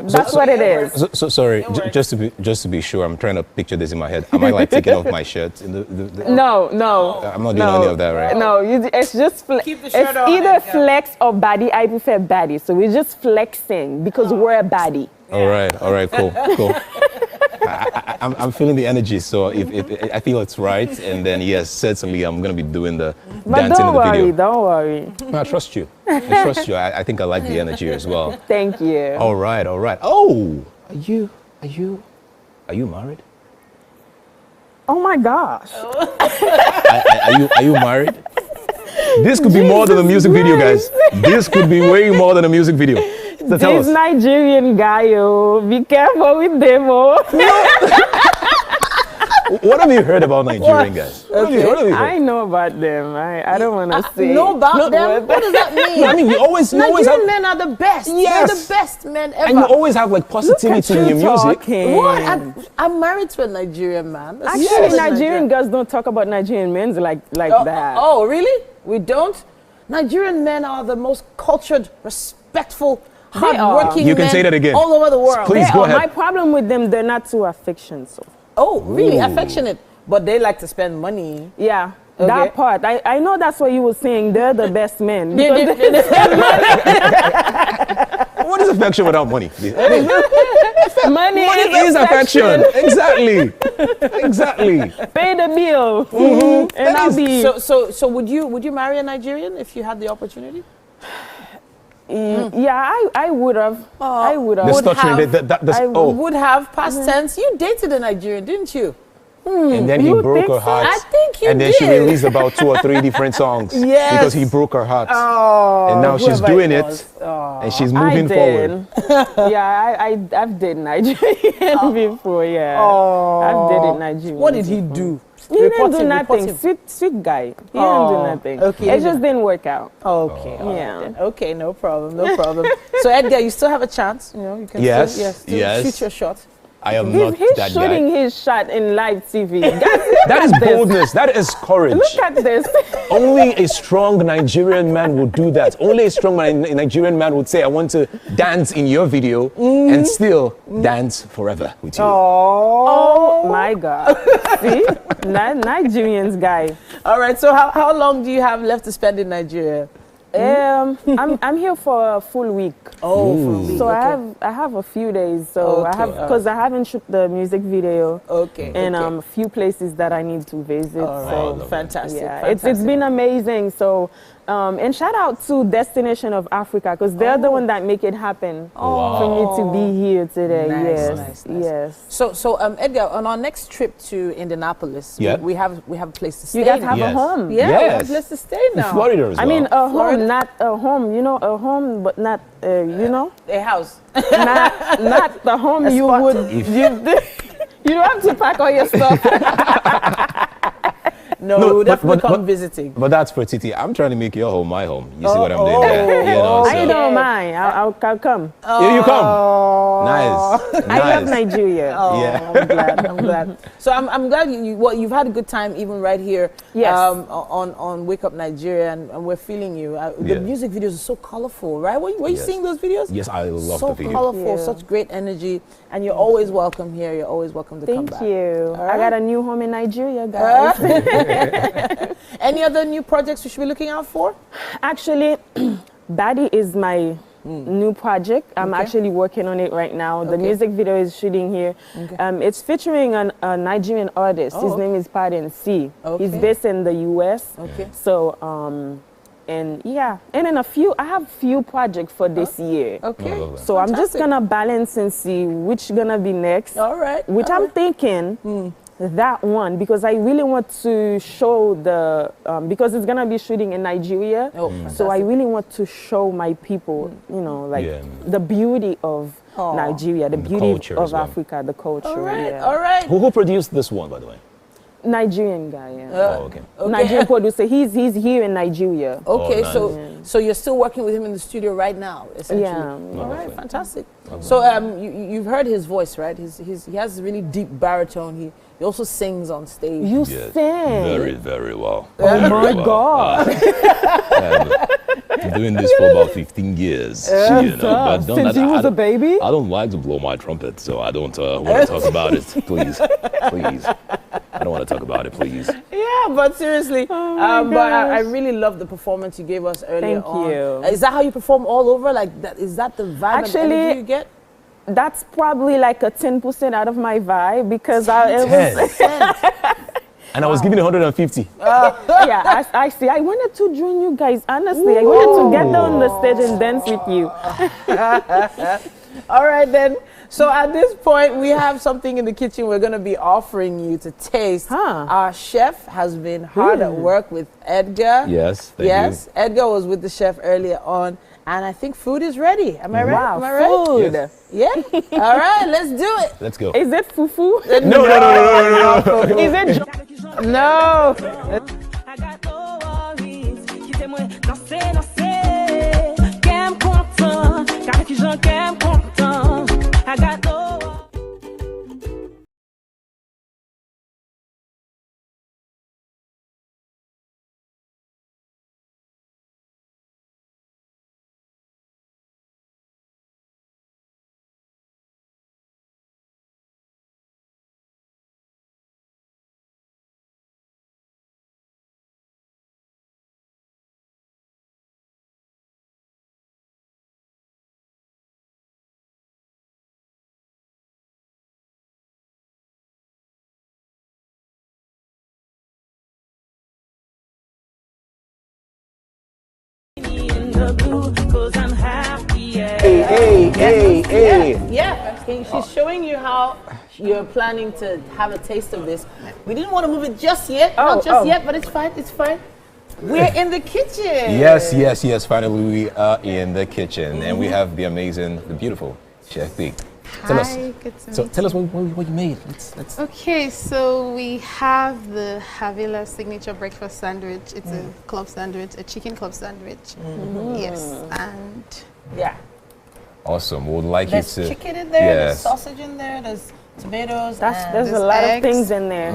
That's what it is. So sorry, just to be sure, I'm trying to picture this in my head. Am I like taking off my shirt? No. I'm not doing any of that, right? No, it's just Keep the it's shirt on either and go. flex or baddie. I prefer baddie. So we're just flexing because we're a baddie. All right, cool. I'm feeling the energy, so if I feel it's right, and then yes, certainly I'm gonna be doing the But dancing in the video. don't worry. No, I trust you. I think I like the energy as well. Thank you. All right. Oh, are you married? Oh my gosh. Are you married? This could be more than a music video, guys. This could be way more than a music video. So tell This us. Nigerian guy, be careful with them. What have you heard about Nigerian guys? What have you heard? I know about them. I don't want to say. Know about them? What does that mean? No, I mean, you always Nigerian have, men are the best. Yes. They're the best men ever. and you always have like positivity in your music. What? I'm married to a Nigerian man. That's Actually, so Nigerian girls don't talk about Nigerian men like that. Oh, really? We don't? Nigerian men are the most cultured, respectful, hardworking men. You can say that again. All over the world. Please go ahead. My problem with them, they're not too affectionate. So. Oh, really? Ooh. Affectionate. But they like to spend money. Yeah. Okay. That part. I know that's what you were saying. They're the best men. They because spend money. What is affection without money? Money is affection. Exactly. Pay the bill. And I'll be. So would you marry a Nigerian if you had the opportunity? Yeah, I would have. I would have. Would have past tense. You dated a Nigerian, didn't you? And then he broke her heart. I think you And then did. she released about 2 or 3 different songs. Yes. Because he broke her heart. Oh, and now she's whoever doing it it. was. And she's moving forward. Yeah, I've dated Nigerian before. Yeah, I've dated Nigerian. What did he do? He didn't do nothing. Sweet guy. He didn't do nothing. Okay. It just didn't work out. Okay. Yeah. Okay. No problem. So Edgar, you still have a chance. You know, you can Yes. still shoot your shot. I am not He's that shooting guy. his shot in live TV. That is boldness. That is courage. Look at this. Only a strong Nigerian man would do that. Only a strong Nigerian man would say, I want to dance in your video and still dance forever with you. Oh my God. See? Nigerians guy. All right. So how long do you have left to spend in Nigeria? I'm here for a full week. Oh, for a week. So okay. I have a few days. So because I haven't shot the music video. Okay. And a few places that I need to visit. All right. So Fantastic. yeah, fantastic. it's been amazing. So and shout out to Destination of Africa because they're the one that make it happen for me to be here today. Nice. Yes. So Edgar, on our next trip to Indianapolis, we have a place to stay. You guys now. have a home. Yeah, we have a place to stay now. In Florida as well. I mean, a home, not a home. You know, a home, but not you know, a house. not the home you would. You don't have to pack all your stuff. No, we will definitely come visiting. But that's for Titi. I'm trying to make your home my home. You see what I'm doing there? You know, so. I don't mind. I'll come. You come. Nice. I love Nigeria. Oh, Yeah. I'm glad. So I'm glad you've had a good time even right here. Yes. On Wake Up Nigeria, and we're feeling you. The music videos are so colorful, right? Were you seeing those videos? Yes, I love so the video. Colorful, such great energy, and you're always welcome here. You're always welcome to come back. Thank you. All right. I got a new home in Nigeria, guys. Any other new projects we should be looking out for? Actually, Baddie is my new project. I'm actually working on it right now. The music video is shooting here. It's featuring a Nigerian artist. His name is Paden C. He's based in the US. So and yeah, and then I have few projects for this year. So I'm just gonna balance and see which gonna be next. All right. Which I'm thinking that one, because I really want to show the because it's gonna be shooting in Nigeria. So I really want to show my people, you know, like the beauty of Nigeria, the beauty of Africa, the culture. All right. Who produced this one, by the way? Nigerian guy, okay. Nigerian producer. He's here in Nigeria. Okay, so you're still working with him in the studio right now, essentially. Yeah. All right, fantastic. So you've heard his voice, right? He has a really deep baritone. He also sings on stage. You sing very, very well. Oh my God! I'm doing this for about 15 years. You know, but since he was a baby. I don't like to blow my trumpet, so I don't want to talk about it. Please. I don't want to talk about it, please. Yeah, but seriously, but I really love the performance you gave us earlier on. Thank you. Is that how you perform all over? Like that? Is that the vibe and energy you get? That's probably like a 10% out of my vibe, because and I was giving 150. Yeah, I see. I wanted to join you guys, honestly. I wanted to get down the stage and dance with you. All right, then. So at this point, we have something in the kitchen we're going to be offering you to taste. Our chef has been hard at work with Edgar. Yes, thank you. Edgar was with the chef earlier on, and I think food is ready. Am I right? Wow, Am I right? food. Yes. Yeah? All right, let's do it. Let's go. Is it fufu? No. Is it? No. I got no. Hey. Yeah, she's showing you how you're planning to have a taste of this. We didn't want to move it just yet, not just yet, but it's fine. We're in the kitchen. Yes. Finally, we are in the kitchen, and we have the amazing, the beautiful Chef B. Tell us what you made. Let's. Okay, so we have the Havila signature breakfast sandwich. It's a club sandwich, a chicken club sandwich. Yes, and yeah. Awesome. Would like there's you to. There's chicken in there. There's sausage in there. There's tomatoes. There's a lot of things in there.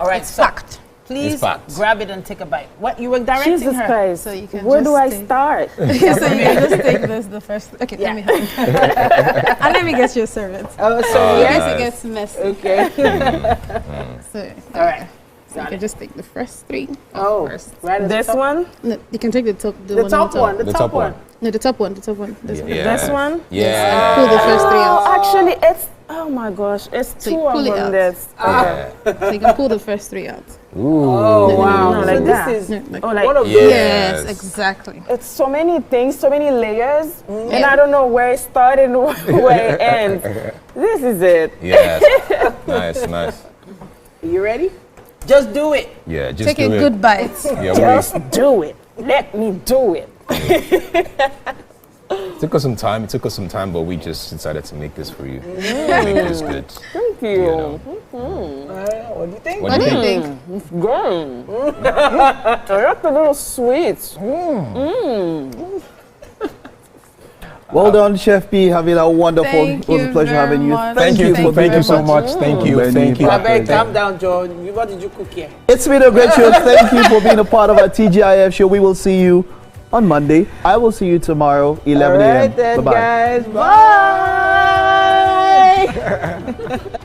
All right, it's packed. Please grab it and take a bite. What you were directing Jesus her? Christ. So you can Where just do I start? So you can just take this the first. Okay, let me help you. And let me get you a serviette. Oh, so it gets messy. Okay. So all right. So you can just take the first three. First. Right. This one? No, you can take the top. The top one. No, the top one. This one. This one. This one? Yeah. Pull the first three out. Actually, it's. Oh my gosh, it's So two you pull of it them. out. That's okay. So you can pull the first three out. Ooh. Oh wow! No, So like this that. is like one of those. Yes, exactly. It's so many things, so many layers, and I don't know where it started and where it ends. This is it. Yes. Nice. You ready? Just do it. Yeah, just Take do a it. good bite. Yeah, Just do it. Let me do it. It took us some time, but we just decided to make this for you. Make this good. Thank you. You know. What do you think? What do you think? It's good. I like a little sweet. Well done, Chef P. Having a wonderful. Thank It was a you pleasure very having you. much. Thank you so much. Thank you. I beg, calm down, John. What did you cook here? It's been a great show. Thank you for being a part of our TGIF show. We will see you on Monday. I will see you tomorrow, 11 a.m. All right then, Bye-bye. guys. Bye.